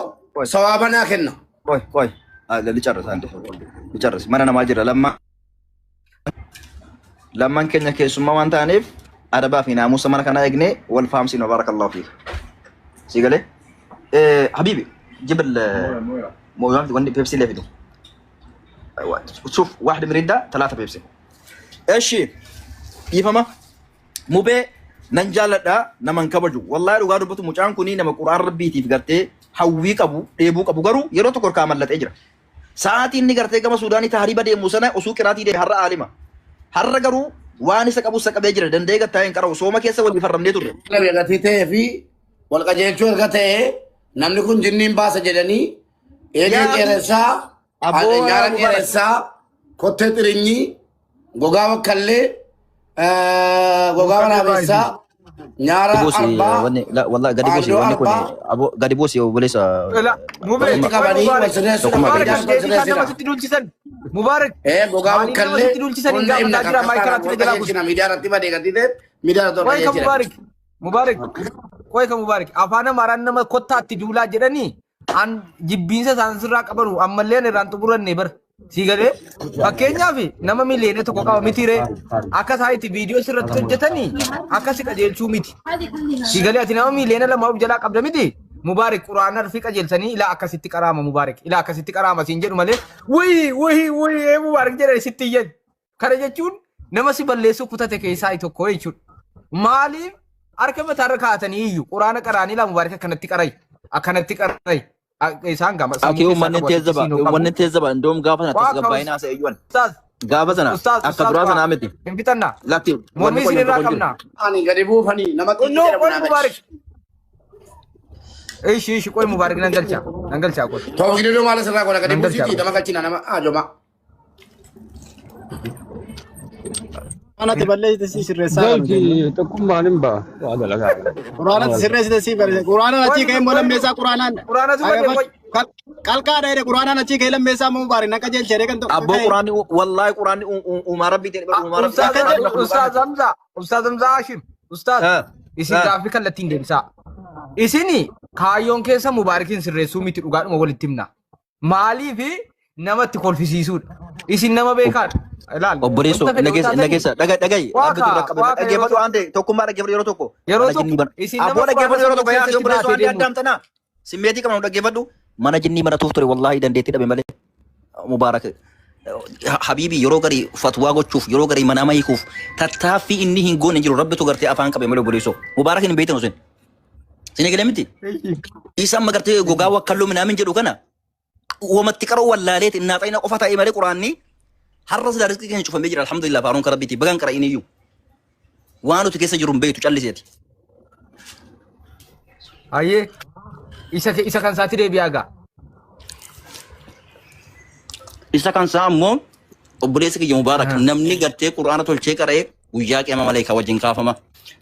sawaaba naa kenna. Qoy licarras mana namaa jira lamman keenya keessummaa waan ta'aniif adabaa fi naamusa mana kanaa eegnee wal fahamsiin barakallahu fiik. Si galee habibi jibal موضوع وندي بيبسي لفيدو شوف واحد مريدة 3 بيبسي ايش يفهمه مو بي ننجال دا نمن كبجو والله لو قالوا بتو مجان كوني نما قران ربي تي فغرتي hawwii qabu dheebuu qabu garuu yeroo tokko kaa mallatee jira. Sa'aatiin inni gartee gama Suudaanii tahriiba deemu sana osoo qiraatii deeme har'a aalima. Har'a garuu waan isa qabu qabee jira danda'ee gattaa hin qara'u sooma keessa wal farramnee turre. Gatii ta'ee fi wal qajeelchuu erga ta'ee namni kun jinniin baasa jedhanii eegeen qeeressaa nyaara qeeressaa kottee xirinyii gogaa bakkallee gogaa waraabessaa nyaara arbaa والله قد يبوسي ابو قد يبوسي وبليس لا مبارك qabanii wal sireessu مبارك gogaa bakkallee hunda himna kan miidiyaa irratti badee gadi ta'e miidiyaa irratti Wai ka Mubarak. Mubarak. Wai ka Mubarak. Afaan Amaaraan nama kottaatti duulaa jedhanii an jibbiinsa isaan sirraa qabanu ammallee irraan xumuranne bar. Siigalee fakkeenyaaf nama miliyoona tokko qaba miti ree akka isaaniitti viidiyoo sirratti hojjetanii akkasi qajeelchuu miti. Siigalee ati nama miliyoona lama of jalaa qabda miti. Mubarak quraana rafii qajeelchanii ilaa akkasitti qaraama Mubarak ilaa akkasitti qaraama siin jedhu malee wayii Mubarak jedhani sitti iyyan. Kana jechuun nama si balleessuu kutate keessaa tokko jechuudha. Maaliif harka mataarra kaa'atanii iyyuu quraana qaraanii laa Mubarak akkanatti qaray. Isaan gama. Akii uummanni teessaba ndoom gaafa sana tasgabbaa'inaa isa eeyyuun. Gaafa sana akka duraa sanaa miti. Hin bitannaa. Lakki Mormii isin irraa qabnaa. Ani gadi buufanii nama No, qoy Mubarak. Ishi qoy Mubarak nan galchaa qoy. Ta'u gidduu maal asirraa godha gadi buusitii nama galchina nama ajoma. Quraana tiballee si sirreessaa Zalti tokkummaan hin ba'a. Waa dalagaa. Quraana sirreessite si barreesse. Quraana achi ka'ee immoo lammeessaa quraanaan. Quraana zubaddee qoy. Qalqaadha jedhe quraanaan achi ka'ee lammeessaa immoo Mubarak naqa jeelchee kan ta'u. Abboo quraanni wallahi quraanni uumaa rabbii ta'e uumaa rabbii. Ustaaz Hamza Hashim. Ustaaz. Isin gaaffii kallattiin deebisaa. Isini kaayyoon keessa Mubarakin sirreessuu miti dhugaadhuma walitti himna. Maaliif namatti kolfisiisuudha. Isin nama beekaadha. Obboleessoo nageessa dhagayi dhaggeeffadhu waan ta'e tokkummaa dhaggeeffadhu yeroo tokko. Yeroo tokko isin nama abboo dhaggeeffadhu yeroo tokko yaa obboleessoo waan addaamtanaa simmeetii qabnu dhaggeeffadhu mana jinnii mana tuuf ture wallaahi dandeettii dhabe malee Mubarak habiibii yeroo garii fatwaa gochuuf yeroo garii manama hiikuuf tattaaffii inni hin goone jiru rabbitu gartee afaan qabe malee obboleessoo Mubarak hin beektan usin sini gale miti isaan magartee gogaa wakkalloo minaamin jedhu kana wamatti qaroo wallaaleeti innaa xayina qofa ta'e malee quraanni har'a sida rizqii keenya cufamee jira alhamdulillah faaruun kan rabbiiti bagaan qara'in iyyuu waan nuti keessa jiru hin beektu calliseeti. Ayyee isa kan isaatti deebi'aa gaa. Isa kan isaa ammoo obboleessa kiyya Mubaarak namni gartee quraana tolchee qara'ee guyyaa qiyama maleekaa wajjin kaafama.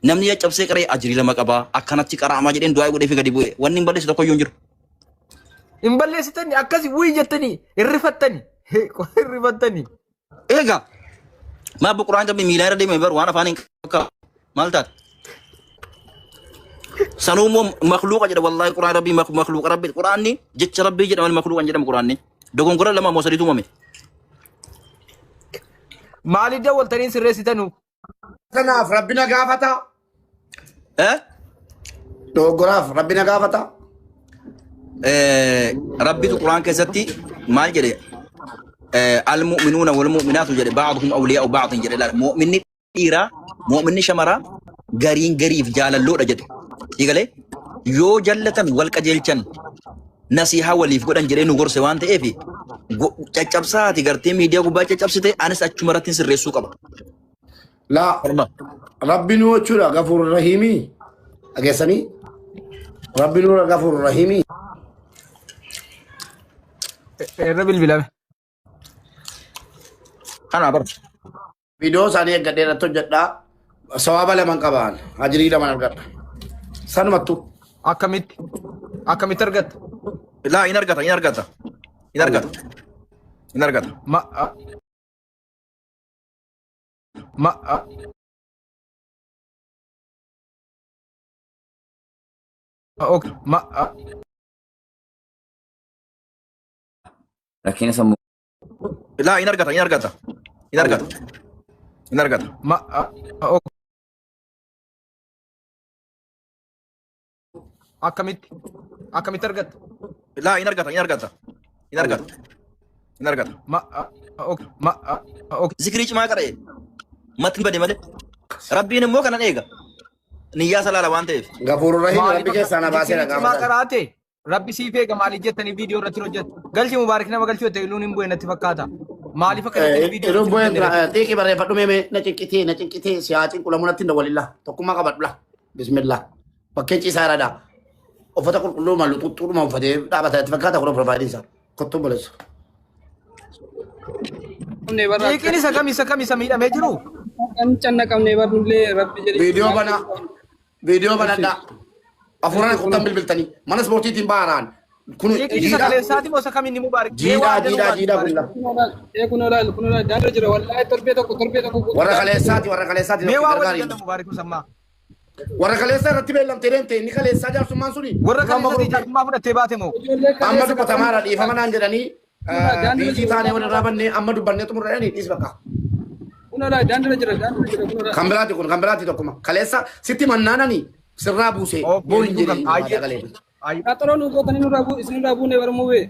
Namni caccabsee qara'ee ajirii lama qabaa akkanatti qara'amaa jedheen du'aa godhee fi gadi bu'e wanni hin balleessu tokko iyyuu hin jiru. Hin balleessitanii akkasi wayii jettanii hirrifattanii. Egaa maa quraan qabni miilaa irra deeme bar waan afaan hin qabu maal taate. Sanuummoo makluuqa jedha wallaahi quraan rabbii makluuqa rabbi quraanni jecha rabbii jedhama makluuqan jedhama quraanni dogongora lama moo sadiitu uumame. Maaliif dawwaltanii sirreessitanu? Kanaaf rabbina gaafata. Dogoggoraaf rabbina gaafata. Rabbitu quraan keessatti maal jedhe المؤمنون والمؤمنات جل بعضهم أولياء بعض جل لا مؤمن إيرا مؤمن شمرا قرين قريف جال اللورة جد يقول يو جلة والكجلشن نصيحة وليف قدن جرين وقر سوان تأفي تجاب ساعتي قرتي ميديا قبا تجاب ساعتي أنا سأجمرات سر رسوك أبا لا ربي نو چورا غفور الرحيمي أجسني ربي نو غفور الرحيمي ربي البلاد أنا برضه فيديو ثانية قديرة تجدا سوابا لمن كبان أجري لمن أرجع سن متو أكمل ترجت لا إنرجع ما أوكي ما لكن اسمه لا إنرجع ما أوكي أكمل ترجت لا إنرجع ما أوكي ما أوكي ذكريش ما كره ما تنبدي ماله ربي نمو كنا نيجا نيا سلا لوان تيف غفور الرحيم ربي كيسانا باسي ما لقام كراته Rabbi sii feega maaliif jettanii viidiyoo irratti hojjetu. Galchi mubaarak nama galchi hotte iluun hin bu'e natti fakkaata. Maaliif akka viidiyoo Yeroo bu'een xiiqii barreeffadhu mee na cinqitee siyaa cinqula munatti hin dawwalilla. Tokkummaa qabadhula. Bismillah. Bakkeen ciisaa irradha. Uffata qulqulluu mallu xuxxuudhuma uffatee dhaabata itti fakkaata kun barbaadiinsa. Kottuu boleessu. Xiiqiin isa kam miidhamee jiru? Kan canna qabnee barnullee rabbi jedhe. Viidiyoo banadhaa. Afuuraan kutan bilbiltanii. Mana ispoortiitiin baaraan. Kun xiiqiin isa kaleessaati moo isa kamiin ni mubaarak? jiidhaa bulla. Kun olaal daandii jira wallahi torbee tokko. Warra kaleessaati. Mee waa waliin janna mubaarak musammaa. Warra kaleessaa irratti beellamtee deemte inni kaleessaa jaarsummaan suni. Warra kaleessaati jaarsummaa fudhattee baate moo? Amma dubbatamaadha dhiifama naan jedhanii biitii taanee walirraa bannee amma dubbannee xumurranii dhiis bakka. Kun olaal daandii jira. Kan biraati tokkuma. Kaleessa sitti mannaananii sirraa buusee boohin jedhanii. Qaxaroo nu gootanii isinirraa buunee barmuu bee.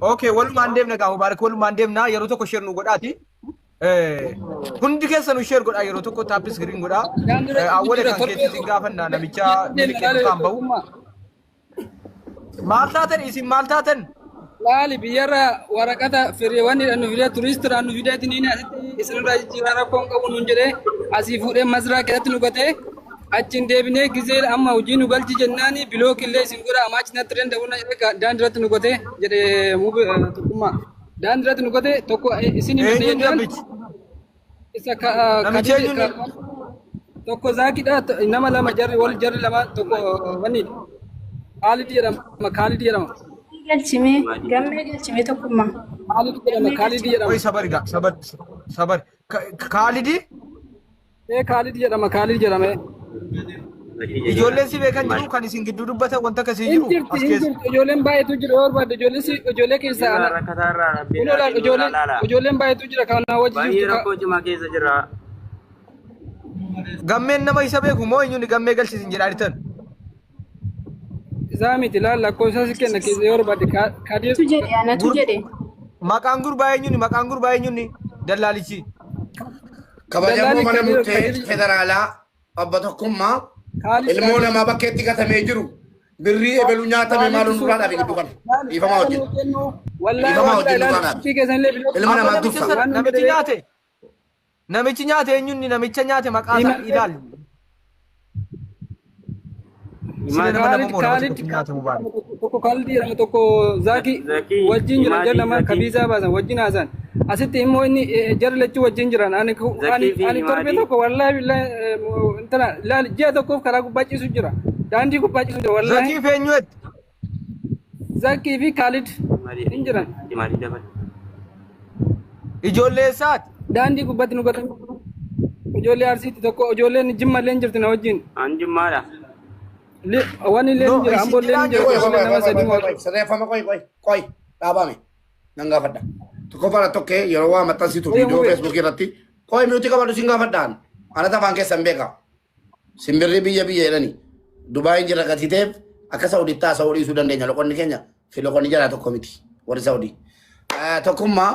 Okay, walumaan deemna gaa mubaarak walumaan deemna yeroo tokko sheer nu godhaati. Hundi keessa nu sheer godhaa yeroo tokko taappis giriin godhaa. Awwalee kan keessatti gaafanna namicha miliqee kan bahu. Maal taatan isin maal taatan? Laali biyyarra waraqata firiiwwan nu fidee turistiidhaan nu fidee tiniin asitti isinirraa jijjiirraa rakkoon qabu nuun jedhee asii fuudhee masraa keessatti nu gatee achiin deebinee gizee amma hojii nu galchi jennaani bilook illee isin godha amaachi natti danda'uun daandii irratti nu gatee jedhee tokkummaa. Daandii irratti nu gatee tokko isin himannee jennaan isa tokko zaakidha nama lama jarri lama tokko wanniidha. Kaalid jedhama. Gammee galchime tokkummaa. Kaalid jedhama. Oi sabar. Kaalidi? Kaalid jedhama. Ijoolleen si beekan jiru kan isin gidduu dubbatan wanta akkasii jiru as keessa. Ijoolleen baay'eetu jira yoo barbaadde ijoollee keessaa ijoolleen baay'eetu jira kan wajjin jiru. Gammeen nama isa beeku moo eenyuun gammee galchiisin jedhaa jirtan? Isaa miti laal lakkoofsa si kenna keessa yoo barbaadde Tu jedhe anatu jedhe. Maqaan gurbaa eenyuun dallaalichi. Kabajamoo mana murtee federaalaa obbo Tokkummaa ilmoo namaa bakkeetti gatamee jiru birrii ebaluu nyaatame maaluun duraa dhabe gidduu kana dhiifamaa hojjetu. Ilma namaa dursa. Namichi nyaate eenyuun namicha nyaate maqaa isaa ilaali. Tokko Kaalid jedhama tokko Zaaki wajjin jiran jara lama kabiisaa baasan wajjin haasan. Asitti immoo inni jara lachuu wajjin jiran ani torbee tokko wallaahi billahi intana laal ji'a tokkoof karaa gubbaa ciisu jira. Daandii gubbaa ciisu jira wallaahi. Zaakii fi eenyuutti? Zaakii fi Kaalid hin jiran. Ijoollee isaati. Daandii gubbaatti nu gatan. Ijoollee Arsiitti tokko ijoolleen Jimma illee jirti na wajjin. An Jimmaadha. Waan illee ni jira amboollee ni jira nama sadii sirreeffama qoy dhaabame nan gaafadha. Tokko fara tokkee yeroo waa maxxansitu viidiyoo feesbuukii irratti qoy miutii qabadhu sin gaafadhaan ana tafaan keessan beeka. Simbirri biyya jedhani Dubaayin jira gatiteef akka Saawudiittaa Saawudiisuu dandeenya loqonni keenya fi loqonni jara tokko miti warri Saawudii. Tokkummaa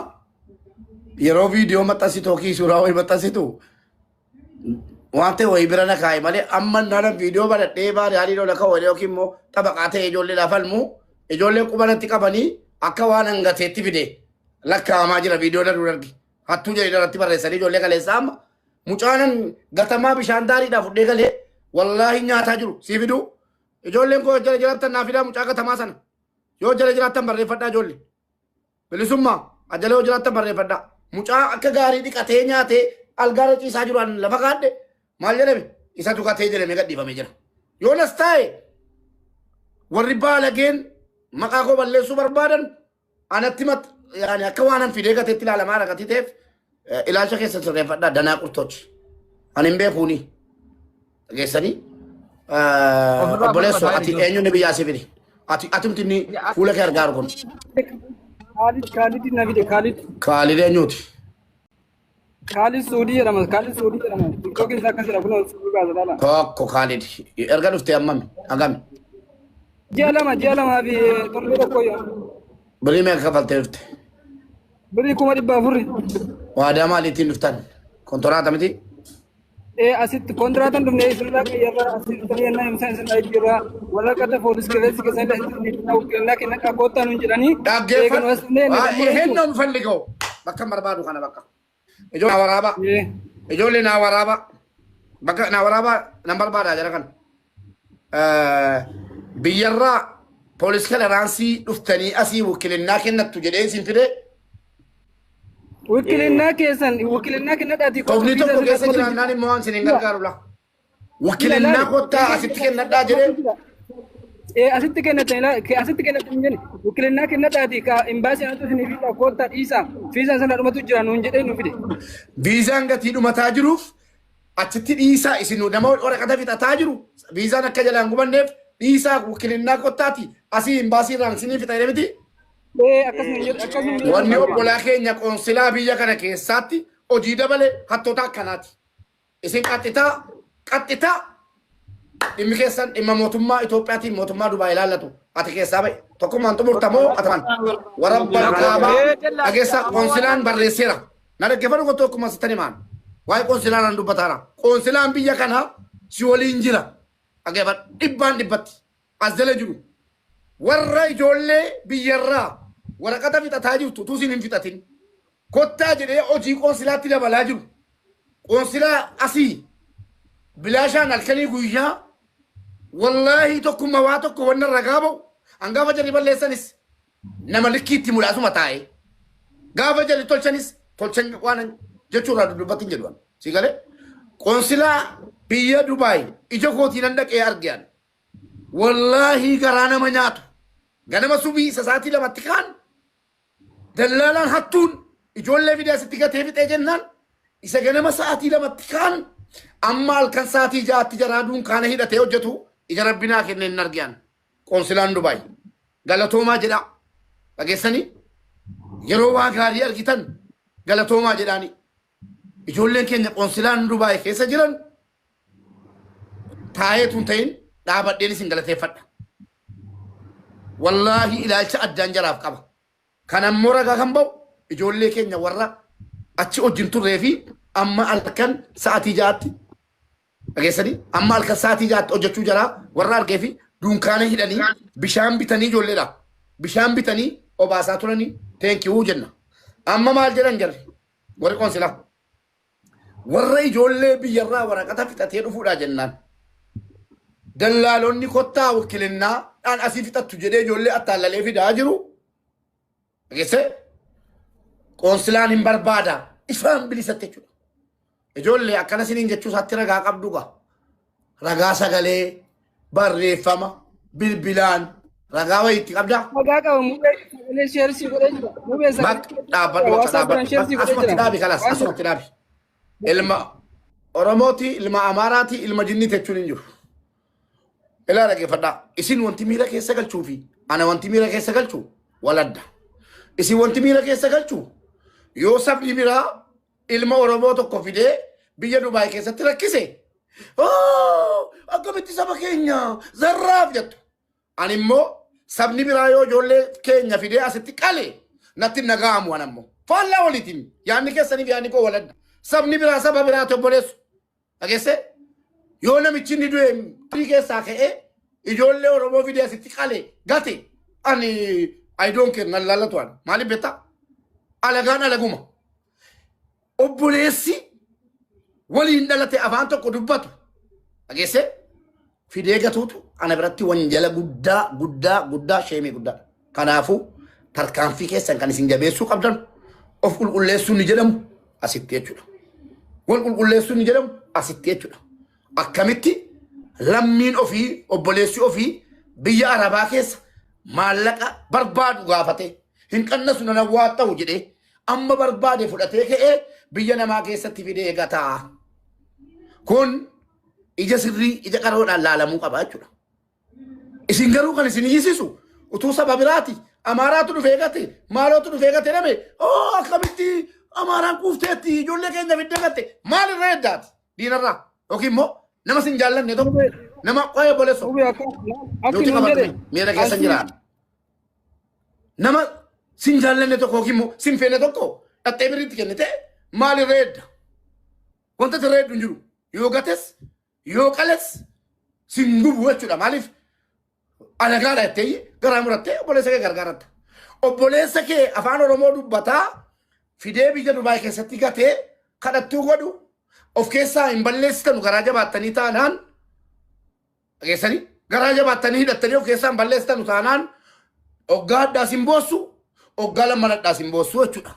yeroo viidiyoo maxxansitu yookiin suuraa wayii maxxansitu wante way birana kaay malee amma nana viidiyoo badhadhee baari haalii lola ka wale yookiin immoo xabaqaa ta'e ijoollee lafalmu ijoolleen qubanatti qabanii akka waan hangateetti fide lakkaawamaa jira viidiyoo dhaluu dargi hattuu jedhee irratti barreessanii ijoollee kaleessaa amma mucaanan gatamaa bishaan daariidhaa fudhee galee wallaahi nyaataa jiru sii fiduu ijoolleen koo jala jiraattan naa fidaa mucaa gatamaa sana yoo jala jiraattan barreeffadhaa ijoollee bilisummaa ajala yoo jiraattan barreeffadhaa mucaa akka gaarii dhiqatee nyaatee algaara ciisaa jiru an lafa kaadhe maal jedhame isa tuqatee jedhame gadhiifamee jira yoo nas taa'e warri baalageen maqaa koo balleessuu barbaadan anatti yaani akka waan an fidee gateetti ilaalamaa ragatiteef ilaalcha keessa sirreeffadhaa danaa qurtoochi ani hin beekuuni dhageessanii obboleessoo ati eenyuun biyyaa si fide atumti ni fuula kee argaaru kun Kaalid eenyuuti Kaalid Suudii jedhama. Tiktookiin isaa akkas jedha kun suuraa gaazexaadha. tokko Kaalid erga dhuftee ammami hagami Ji'a lamaa fi torbee tokko birii meeqa kafaltee dhufte birrii 400. waadaa maaliitiin dhuftan kontoraata miti asitti kontiraatan dhufnee isinirraa qayyarraa asitti tajaajilaa himsaa isinirraa jijjiirraa waraqata poolis qilleessi keessan ukkilannaa kenna qaqqoottaa nuun jedhanii Henna mፈልገው bakka barbaadu kana bakka ijoollee waraaba ijoollee naa waraaba bakka naa waraaba nan barbaadaa jira kan biyyarraa poolis kiliraansii dhuftanii asii wakiilinnaa kennattu jedhee isin fide wakiilinnaa keessan wakiilinnaa kennadhaati qofni tokko keessa jiraannaan immoo waan isin hin gargaarula wakiilinnaa kottaa asitti kennadhaa jedhee asitti kennatan jenne wakiilinnaa kennadhaati ka imbaasii anatu isinii fi koottaa dhiisaa fiizaan sana dhumatu jira nuun jedhee nu fide viizaan gatii dhumataa jiruuf achitti dhiisaa isin nama waraqata fixataa jiru viizaan akka jalaan gubanneef dhiisaa wakiilinnaa kottaati asii imbaasii irraan isinii fixalee miti wanni obbolaa keenya qoonsilaa biyya kana keessaatti hojii dabale hattoota akkanaati isin qaxxitaa dhimmi keessan dhimma mootummaa Itoophiyaatiin mootummaa Dubaay ilaallatu ati keessaa bahe tokkummaan xumurtamoo ataman warra barqaabaa dhageessa qoonsilaan barreesseera na dhaggeeffadhu gottoo akkuma sittani maan waa'ee qoonsilaan dubbataara qoonsilaan biyya kanaa si waliin jira dhaggeeffadhu dhibbaan dhibbatti as jala jiru warra ijoollee biyyarraa waraqata fixataa jirtu utuu isin hin fixatin kottaa jedhee hojii qoonsilaatti dabalaa jiru qoonsilaa asii bilaashaan halkanii guyyaa wallaahi tokkummaa waa tokko wanna ragaa ba'u an gaafa jarri balleessanis nama likkiitti mudhaasuma taa'e gaafa jarri tolchanis tolchan waan jechuurraa dudubbatin jedhuan si galee qoonsilaa biyya Dubaay ija kootiin dhaqee argean wallaahi garaa nama nyaatu ganama subii sasaatii lamatti kaan dallaalaan hattuun ijoollee fidee asitti gatee fixee jennaan isa ganama sa'aatii lamatti kaan amma halkan sa'aatii ja'aatti jaraa dunkaana hidhatee hojjetu ija rabbinaa kennee hin argean qoonsilaan Dubaay galatoomaa jedha dhageessanii yeroo waa gaarii argitan galatoomaa jedhaani ijoolleen keenya qoonsilaan Dubaay keessa jiran taa'eetuun ta'in dhaabadheen isin galateeffadha wallaahi ilaalcha addaan jaraaf qaba kan ammoo ragaa kan ba'u ijoollee keenya warra achi wajjin turree fi amma halkan sa'aatii ja'aatti dhageessanii amma halkan sa'aatii ja'aatti hojjechuu jaraa warra argee fi dunkaana hidhanii bishaan bitanii ijoolleedha bishaan bitanii obaasaa turanii teenkiyuu jenna amma maal jedhan jarri warri qoonsilaa warra ijoollee biyyarraa waraqata fixatee dhufuudha jennaan dallaalonni kottaa wakiilinnaa dhaan asii fixattu jedhee ijoollee attaallalee fidaa jiru dhageesse qoonsilaan hin barbaada ifaan bilisatti jechuudha ijoollee akkana siniin jechuu isaatti ragaa qabduga ragaa sagalee barreeffama bilbilaan ragaa wayiitti qabdaa ragaa qaba muubee sheersii godhee jira asumatti dhaabi kalas asumatti dhaabi ilma Oromooti ilma Amaaraati ilma Jinniiti jechuun hin jiru ilaa dhaggeeffadhaa isin wanti miira keessa galchuu fi ana wanti miira keessa galchuu waladda isin wanti miira keessa galchuu yoo sabni biraa ilma Oromoo tokko fidee biyya Dubaay keessatti rakkise akkamitti saba keenya zarraaf jettu ani immoo sabni biraa yoo ijoollee keenya fidee asitti qale natti nagaamu an ammoo faallaa waliitiin yaanni keessaniif yaanni koo waladda sabni biraa saba biraa obboleessu dhageesse yoo namichi inni du'e keessaa ka'ee ijoollee Oromoo fidee asitti qale gate ani I don't care nan lallatu an maaliif beektaa alagaan alaguma obboleessi waliin dhalate afaan tokko dubbatu dhageesse fidee gatuutu ana biratti wanjala guddaa sheemii guddaa kanaafuu tarkaanfii keessan kan isin jabeessuu qabdan of qulqulleessuu ni jedhamu asitti jechuudha wal qulqulleessuu ni jedhamu asitti jechuudha akkamitti lammiin ofii obboleessi ofii biyya Arabaa keessa maallaqa barbaadu gaafate hin qannasu nan waa ta'u jedhee amma barbaade fudhatee ka'ee biyya namaa keessatti fidee gataa kun ija sirrii ija qaroodhaan laalamuu qaba jechuudha isin garuu kan isin hiisisu utuu saba biraati Amaaraatu dhufee gate maalootu dhufee gate name akkamitti Amaaraan kuufteetti ijoollee keenya fiddee gatte maalirraa eddaati diinarraa yookiin immoo nama sin jaallanne tokko nama qo'ee boleessu yookiin qabatame miira keessa jiraan nama sin jaallanne tokko yookiin immoo sin feene tokko dhattee biriitti kennite maalirraa edda wanta sirraa eddu hin jiru yoo gates yoo qales singubu jechuudha maaliif alagaadha jettee garaa murattee obboleessa kee gargaaratta obboleessa kee afaan oromoo dubbataa fidee biyya Dubaay keessatti gatee kadhattuu godhu of keessaa hin balleessitanu garaa jabaattanii taanaan dhageessanii garaa jabaattanii hidhattanii of keessaa hin balleessitanu taanaan oggaa addaa sin boossu oggaa lammanadhaa sin boossu jechuudha.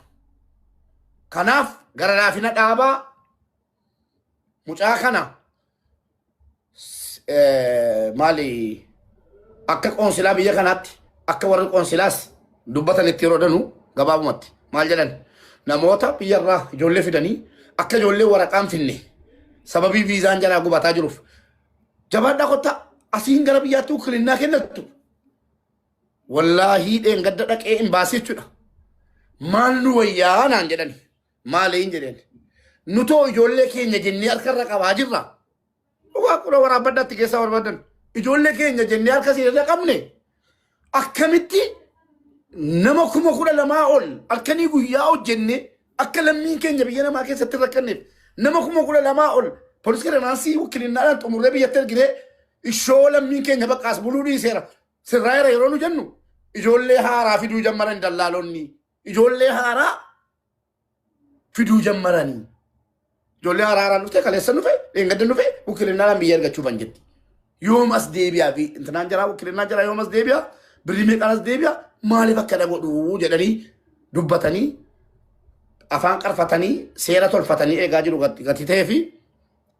Kanaaf gara laafina dhaabaa mucaa kana maali akka qoonsilaa biyya kanaatti akka warri qoonsilaas dubbatanitti yeroo danuu gabaabumatti maal jedhan namoota biyyarraa ijoollee fidanii akka ijoollee waraqaan finne sababii viizaan jalaa gubataa jiruuf jabaadhaa kottaa asiin gara biyyaatti ukilinnaa kennattu wallaahi dheengadda dhaqee hin baasii jechuudha. Maal nu wayyaa naan jedhani maaliin jedheen nutoo ijoollee keenya jennee harkarra qabaa jirra. Dhugaa qura waraabaddaatti keessaa barbaadan ijoollee keenya jennee harka siirra qabne akkamitti nama 12,000 ol halkanii guyyaa hojjenne akka lammiin keenya biyya namaa keessatti rakkanneef nama 12,000 ol poolisii renaansii wakilinnaadhaan xumurree biyyatti ergiree ishoo lammiin keenya baqqaas buluu dhiiseera sirraayira yeroo nu jennu ijoollee haaraa fiduu jammaran dallaalonni ijoollee haaraa fiduu jammaranii ijoollee haaraa dhufte kaleessa dhufe dheengadda dhufe wakilinnaadhaan biyya ergachuu ban jetti yoom as deebi'aa fi intinaan jiraa wakilinnaa jiraa yoom as deebi'aa birrii meeqaan as deebi'aa maaliif akka dhagodhuu jedhanii dubbatanii afaan qarfatanii seera tolfatanii eegaa jiru gati ta'ee fi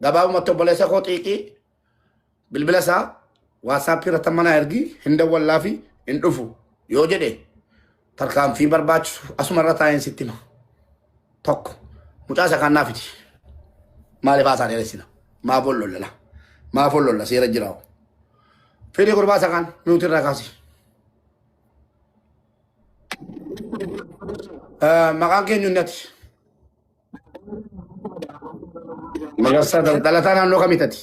gabaabumatti obboleessa koo xiiqii bilbila isaa waatsaappii irratti mana ergi hin dawwallaa fi hin dhufu yoo jedhe tarkaanfii barbaachisu asuma irra taa'een sitti hima tokko mucaa isa kannaa fiti maaliif haasaan dheeressina maafoon lollala maafoon lolla seera jiraa'u fedhii gurbaa isa kan miuti irraa kaasi maqaan keenya inni ati magarsaa dhalataa naannoo kamitati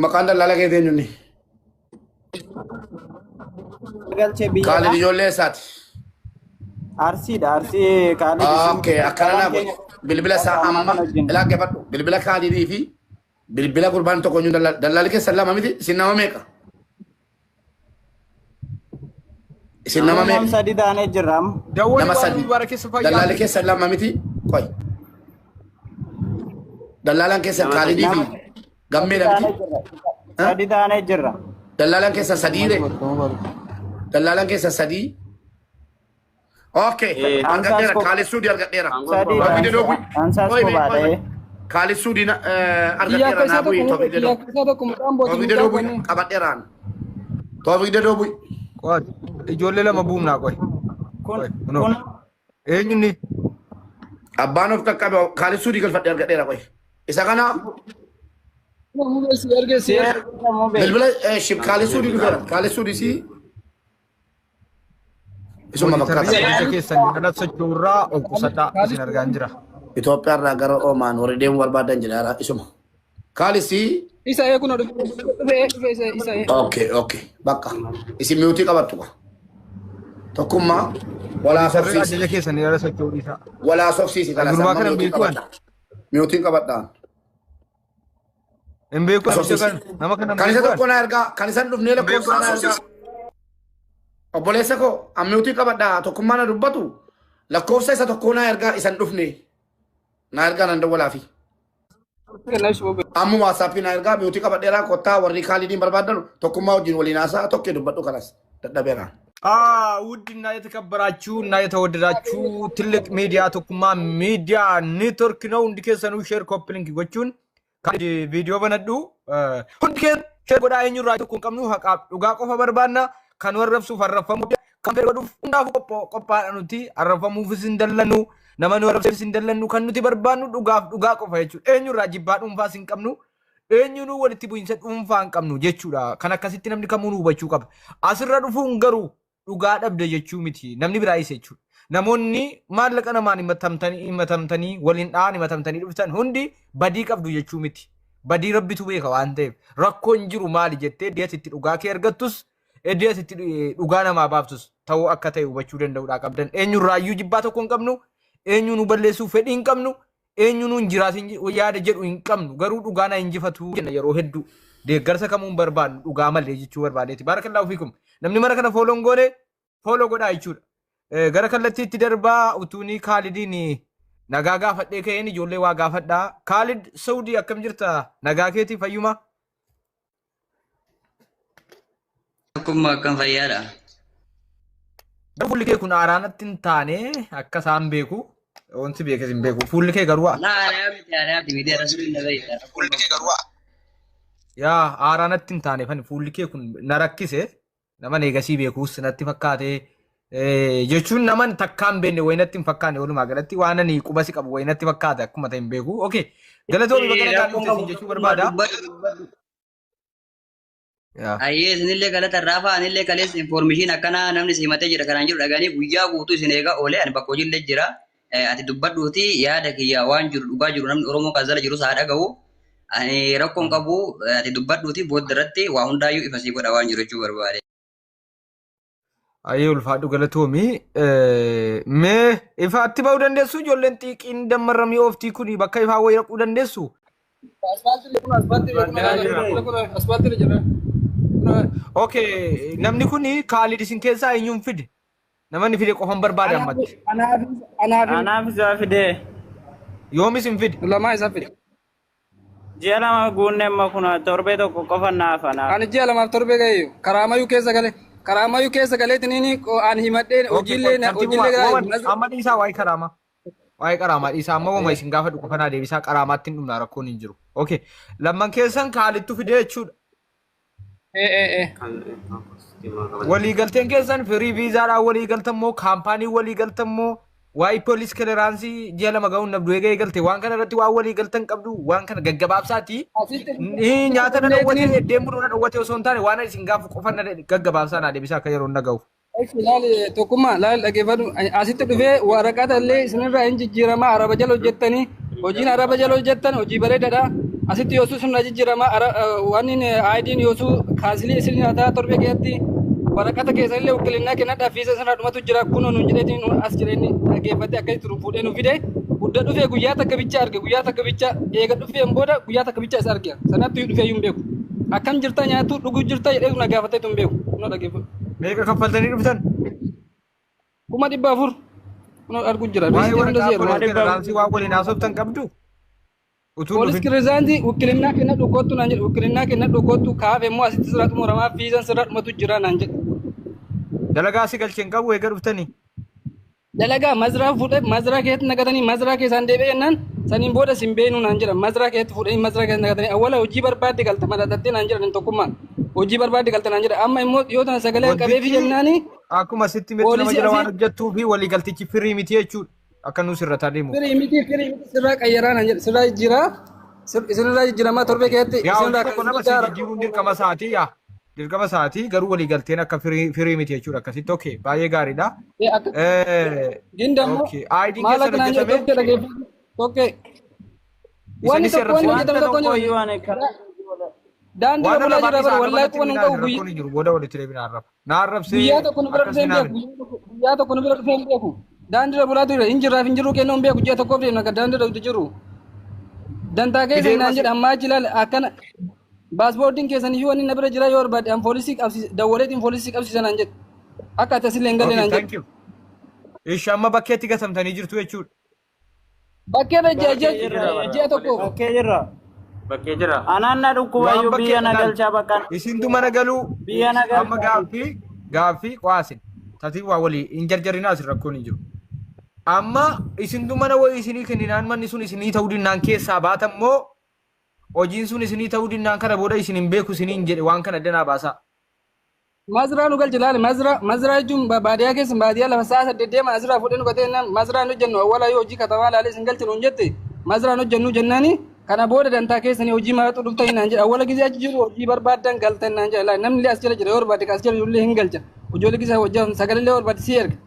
maqaan dallala kee eenyu inni Kaalid ijoollee isaati. Arsiidha arsii Kaalid. Okay akkana naa godhe bilbila isaa amma ilaaqeffadhu bilbila Kaalidii fi bilbila gurbaan tokko iyyuu dallaalli keessa lama miti isin nama meeqa? Isin nama meeqa? Nama sadi taanee jirra. Nama sadi dallaalli keessa lama miti qoy. Dallaalaan keessa Kaalidii fi gammeedha miti. Sadi taanee jirra. Dallaalaan keessa sadiire. Dallaalaan keessa sadii. Okay. Argadheera Kaalid Suudii argadheera. Toofiq Dedoobu. Kaalid Suudii argadheera naa bu'i Toofiq Dedoobu. Toofiq Dedoobu qabadheeraan. Toofiq Dedoobu. Ijoollee lama buumnaa qoy. Kun eenyuni? Abbaan of qaqqabe Kaalid Suudii galfadhee argadheera qoy. Isa kana bilbila Kaalid Suudii dhufeera. Kaalid Suudii si isuma bakka keessan kana sochoorraa onkusadhaa isin argaan jira. Itoophiyaa irraa gara Omaan warri deemuu barbaadan jedha isuma. Kaalid si isa kun dhufe isa Okay bakka isin miutii qabattu qa. Tokkummaa walaa sofsiisi. Ajja keessan irra sochooruu isaa. Walaa sofsiisi kana Gurbaa kana beekuan. Miutii qabadhaan. Hin beekuan nama kana kan isa tokko na ergaa kan isan dhufnee lakkoofsa na ergaa. Obboleessa koo miutii qabadhaa tokkummaa na dubbatu lakkoofsa isa tokko na ergaa isan dhufne na ergaa nan dawwalaa fi. Amma waatsaappii na ergaa miutii qabadheeraa kottaa warri Kaalidiin barbaadan tokkummaa wajjin waliin haasaa tokkee dubbadhu kanas dadhabeeraan. ውድና የተከበራችሁ እና የተወደዳችሁ ትልቅ ሚዲያ ተኩማ ሚዲያ ኔትወርክ ነው እንዲከሰኑ ሼር ኮፒ ሊንክ ጎቹን ቪዲዮ በነዱ ሁንከን ሼር ጎዳ አይኙ ራይቶ ኮንቀምኑ ሀቃ ዱጋ ቆፈ በርባና ካን ወረብሱ ፈረፈሙ ካን ፈረዱ እንዳፉ ቆጳኑቲ አረፈሙ ፍስ እንደለኑ ነመኑ ወረብስ እንደለኑ ከኑቲ በርባኑ ዱጋ ቆፈ የቹ አይኙ ራጂባ ዱንፋ ሲንቀምኑ አይኙኑ ወልቲ ቡይንሰ ዱንፋ አንቀምኑ ጀቹዳ ከነከሲቲ ነምኒ ከሙኑ በቹ ቀብ አስረ ዱፉን ገሩ dhugaa dhabde jechuu miti namni biraa isa jechuudha namoonni maallaqa namaan himatamtanii waliin dhaan himatamtanii dhuftan hundi badii qabdu jechuu miti badii rabbitu beeka waan ta'eef rakkoon jiru maali jettee deessitti dhugaa kee argattus deessitti dhugaa namaa baaftus ta'uu akka ta'e hubachuu danda'uudha qabdan eenyurraayyuu jibbaa tokko hin qabnu eenyuu nu balleessuu fedhii hin qabnu eenyuun hin jiraatin yaada jedhu hin qabnu garuu dhugaa na injifatu jenna yeroo hedduu deeggarsa kamuun barbaadnu dhugaa malee jechuu barbaadeeti. Barakallahu fiikum. Namni mara kana fooloon goone fooloo godhaa jechuudha. Gara kallattiitti darbaa utuunii Kaalidiin nagaa gaafadhee ka'een ijoollee waa gaafadhaa. Kaalid Saudii akkam jirta? Nagaa keetii fayyuma? Akkuma akkam fayyaadha. Fuulli kee kun aaraanatti hin taane akka isaan beeku. Wanti beekes hin beeku. Fuulli kee garuu yaa aaraanatti hin taane fani fuulli kee kun na rakkise nama neegasii beekuus natti fakkaate jechuun nama takkaan beenne wayinatti hin fakkaanne walumaa galatti waan ani qubasi qabu wayinatti fakkaate akkuma ta'e hin beeku. Okay. Galatoomii bakka nagaan dhufte jechuu barbaada. Ayyee isinillee galata raafa anillee kalees information akkana namni simatee jira kanaan jiru dhaganii guyyaa guutuu isin eegaa oolee ani bakka hojiillee jira. Ati dubbadhuuti yaada kiyya waan jiru dhugaa jiru namni Oromoo kaazala jiru saa dhaga'u. Ani rakkoon qabu ati dubbadhuuti booda irratti waa hundaayyuu ifa sii godha waan jiru jechuu barbaade. Ayyee ulfaadhu galatoomii. Mee ifaatti bahuu dandeessu ijoolleen xiiqiin dammarramii ooftii kuni bakka ifaa wayii dhaquu dandeessu? Asfaaltii jira. Okay, namni kuni Kaalid isin keessaa eenyuun fide? Namni fide qofan barbaade ammatti. Anaaf isa fide. Yoomis hin fide? Lamaa isa fide. Ji'a lama guunne amma kun torbee tokko qofa naaf anaaf. Ani ji'a lamaaf torbee ga'eeyyu Karaamayuu keessa galee. Karaamayuu keessa galeetiniini ani himadhee hojiillee amma dhiisaa waa'ee karaamaa. Waa'ee qaraamaa dhiisaa amma wama isin gaafa dhugu kanaa deebisaa qaraamaatti hin dhumna rakkoon hin jiru. Okay, lamman keessan Kaalidtu fide jechuudha. Walii galteen keessan firii viizaadhaan walii galtammoo kaampaanii walii galtammoo waa'ee poolis kileeraansii ji'a lama ga'uun nabdu eegee galte waan kana irratti waan walii galtan qabdu waan kana gaggabaabsaati. Nyaata na dhawwatee deemuu na dhawwatee osoo hin taane waan isin gaafa qofa na gaggabaabsaa na deebisaa akka yeroo na ga'u. Laali tokkummaa laali dhageeffadhu asitti dhufee waraqata illee isinirraa hin jijjiirama araba jala hojjettanii hojiin araba jala hojjettan hojii bareedaadha. Asitti yoosuu sun jijjiirama waan ID'n yoosuu kaasilii isin nyaataa torbee keessatti waraqata keessanillee ukkilinaa kennadhaa fiisa sanaa dhumatu jira kunoo nuun jedheetiin as jireenyi dhageeffate akkasitti turu fuudhee nu fide guddaa dhufee guyyaa takka bicha arge guyyaa takka bicha eega dhufeen booda guyyaa takka bicha isa arge sanatti dhufee hin beeku akkam jirta nyaatu dhuguu jirta jedhee na gaafatee hin beeku kunoo dhageeffatu. Meeqa kaffaltanii dhuftan? 400 kunoo arguu jira. Waa waliin haasoftan qabdu? Polis kirezaanti ukkilinaa kenna dhukkootu naan jedhu ukkilinaa kenna dhukkootu kaaf immoo asitti sirraatu muramaa fiizan sirraa dhumatu jira naan jedhu. Dalagaa si galcheen qabu eega dhuftanii? Dalagaa mazraa fuudhee mazraa keessatti nagatanii mazraa keessaan deebi'ee jennaan saniin booda sin beenu naan jedha mazraa keessatti fuudhanii mazraa keessatti nagatanii awwala hojii barbaadde galta madadattee naan jedhan tokkummaan hojii barbaadde galta naan jedha amma immoo dhiyoo tana sagalee qabee fi jennaani. Akkuma sitti meetti nama jala waan hojjettuu fi walii galtichi firii miti jechuudha. Akka nu sirrataa deemu. Firii miti sirraa qayyaraa naan jedha sirraa jijjiiraa isinirraa jijjiiramaa torbee keessatti isinirraa kan jijjiiruun dirqama sa'aatii yaa. Dirqama sa'aatii garuu walii galteen akka firii miti jechuudha akkasitti okay baay'ee gaariidha. Gindammoo maal akka naan jedhu dhageeffatu okay. Wanni tokko wanni hojjetame tokko nyaata. Daandii bulaa jira bara wallaahi kuwan hin qabu guyyaa. Booda walitti deebina arraba. Na arrabsee guyyaa tokko nu bira dhufee hin beeku. Guyyaa tokko nu bira dhufee hin beeku. Daandii bulaa jira injiraaf injiruu kennu hin beeku guyyaa tokkoof deemna akka daandii jiru. Dantaa keessa naan jedha ammaa jilaal akkana. Baaspoortiin keessan iyyuu wanni na bira jira yoo barbaade an poolisii qabsiisa dawwaleetiin poolisii qabsiisa naan jedhe akka ati asillee hin galle naan jedhe. Ishi amma bakkeetti gatamtanii jirtu jechuudha. Bakkeerra ji'a tokko. Bakkee jirra. Bakkee jira. Anaan na dhukkubayyuu biyya na galchaa bakka. Isintu mana galuu biyya na galchaa. Amma gaaffii qaasin tatii waa walii hin jarjarinaa isin rakkoon hin jiru. Amma isintu mana wayii isinii kenninaan manni sun isinii ta'uu dinnaan keessaa baatammoo hojiin sun isinii ta'uu dinnaan kana booda isin hin beeku isiniin jedhe waan kana danaa baasaa. Mazraa nu galche laale mazraa jechuun baadiyyaa keessa baadiyyaa lafa sa'a 8 deema mazraa fuudhee nu gatee mazraa nu jennu awwala yoo hojii katamaa laalee isin galche nuun jette mazraa nu jennu jennaani kana booda dantaa keessanii hojii maraatu dhuftanii naan jedha awwala gisee achi jiru hojii barbaaddan galtan naan jedha namni illee as jala jira yoo barbaadde as jala illee hin galcha ijoollee gisee hojjaa sagalee illee barbaadde si erga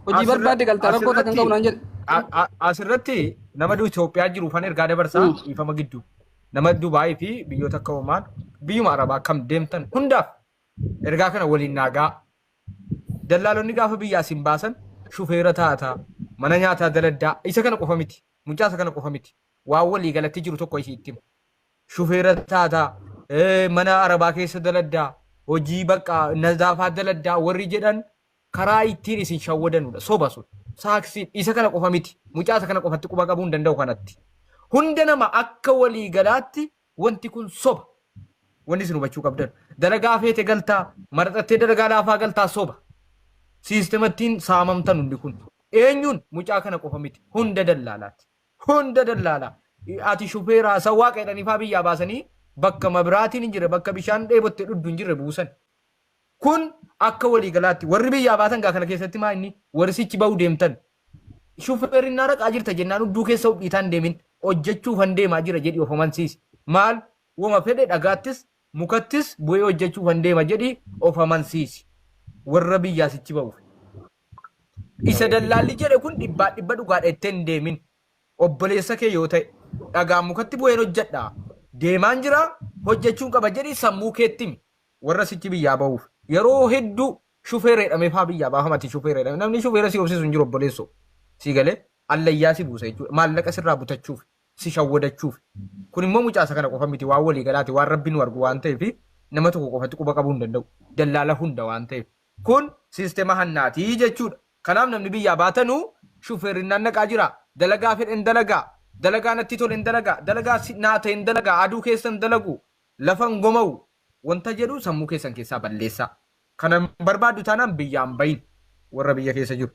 hojii barbaadde galta rakkoo takkan qabu naan jedha. Asirratti nama Itoophiyaa jiru fan ergaa dabarsaa ifama gidduu. Nama Dubaayii fi biyyoota akka Omaan biyyuma Arabaa akkam deemtan hundaaf ergaa kana waliin naagaa. Dallaalonni gaafa biyyaa isin baasan shufeera taataa mana nyaataa daladdaa isa kana qofa miti mucaasa kana qofa miti. Waa walii galatti jiru tokko isii itti. Shufeera taataa, mana arabaa keessa daladdaa, hojii bakka nazaafaa daladdaa warri jedhan karaa ittiin isin shawwadanudha. Soba sun. Saaksiin isa kana qofa miti. Mucaasa kana qofatti quba qabuu hin danda'u kanatti. Hunda nama akka walii galaatti wanti kun soba. Wanti isin hubachuu qabdan. Dalagaa feete galtaa, maraxattee dalagaa laafaa galtaa soba. Siisteemattiin saamamtan hundi kun. Eenyuun mucaa kana qofa miti. Hunda dallaalaati. Hunda dallaalaa. Ati shufeeraa sawwaa qeedhanii faa biyyaa baasanii bakka mabiraatiin hin jirre bakka bishaan dheebottee dhudhu hin jirre buusan. Kun akka walii galaatti warri biyyaa baasan gaa kana keessatti maa inni warri sichi ba'uu deemtan. Shufeerri naa raqaa jirta jennaan hudduu keessa hudhiitaan deemin hojjechuuf han deemaa jira jedhi of amansiisi. Maal wama fedhe dhagaattis mukattis bu'ee hojjechuuf han deema jedhi of amansiisi. Warra biyyaa sichi ba'uuf. Isa dallaalli jedhe kun dhibba dhugaadha ettee hin deemin. Obboleessa kee yoo ta'e dhagaan mukatti bu'een hojjedhaa. Deemaan jira hojjechuun qaba jedhi sammuu keettimi. Warra sichi biyyaa ba'uuf. Yeroo hedduu shufeera jedhamee faa biyyaa baafamati shufeera jedhame. Namni shufeera si obsisu hin jiru obboleessoo. Si galee allayyaa si buusa jechuudha. Maallaqa sirraa butachuuf si shawwadachuuf. Kun immoo mucaasa kana qofa miti waan walii galaati waan rabbi nu argu waan ta'eef nama tokko qofatti quba qabuu hin danda'u. Dallaala hunda waan ta'eef. Kun siisteema hannaatii jechuudha. Kanaaf namni biyyaa baatanuu shufeerri nannaqaa jira. Dalagaa fedhen dalagaa. Dalagaa natti tolen dalagaa. Dalagaa naa ta'en dalagaa. Aduu keessan dalagu. Lafan goma'u. Wanta jedhu sammuu keessan keessaa balleessaa. Kana barbaaddu taanaan biyyaan bayin warra biyya keessa jiru.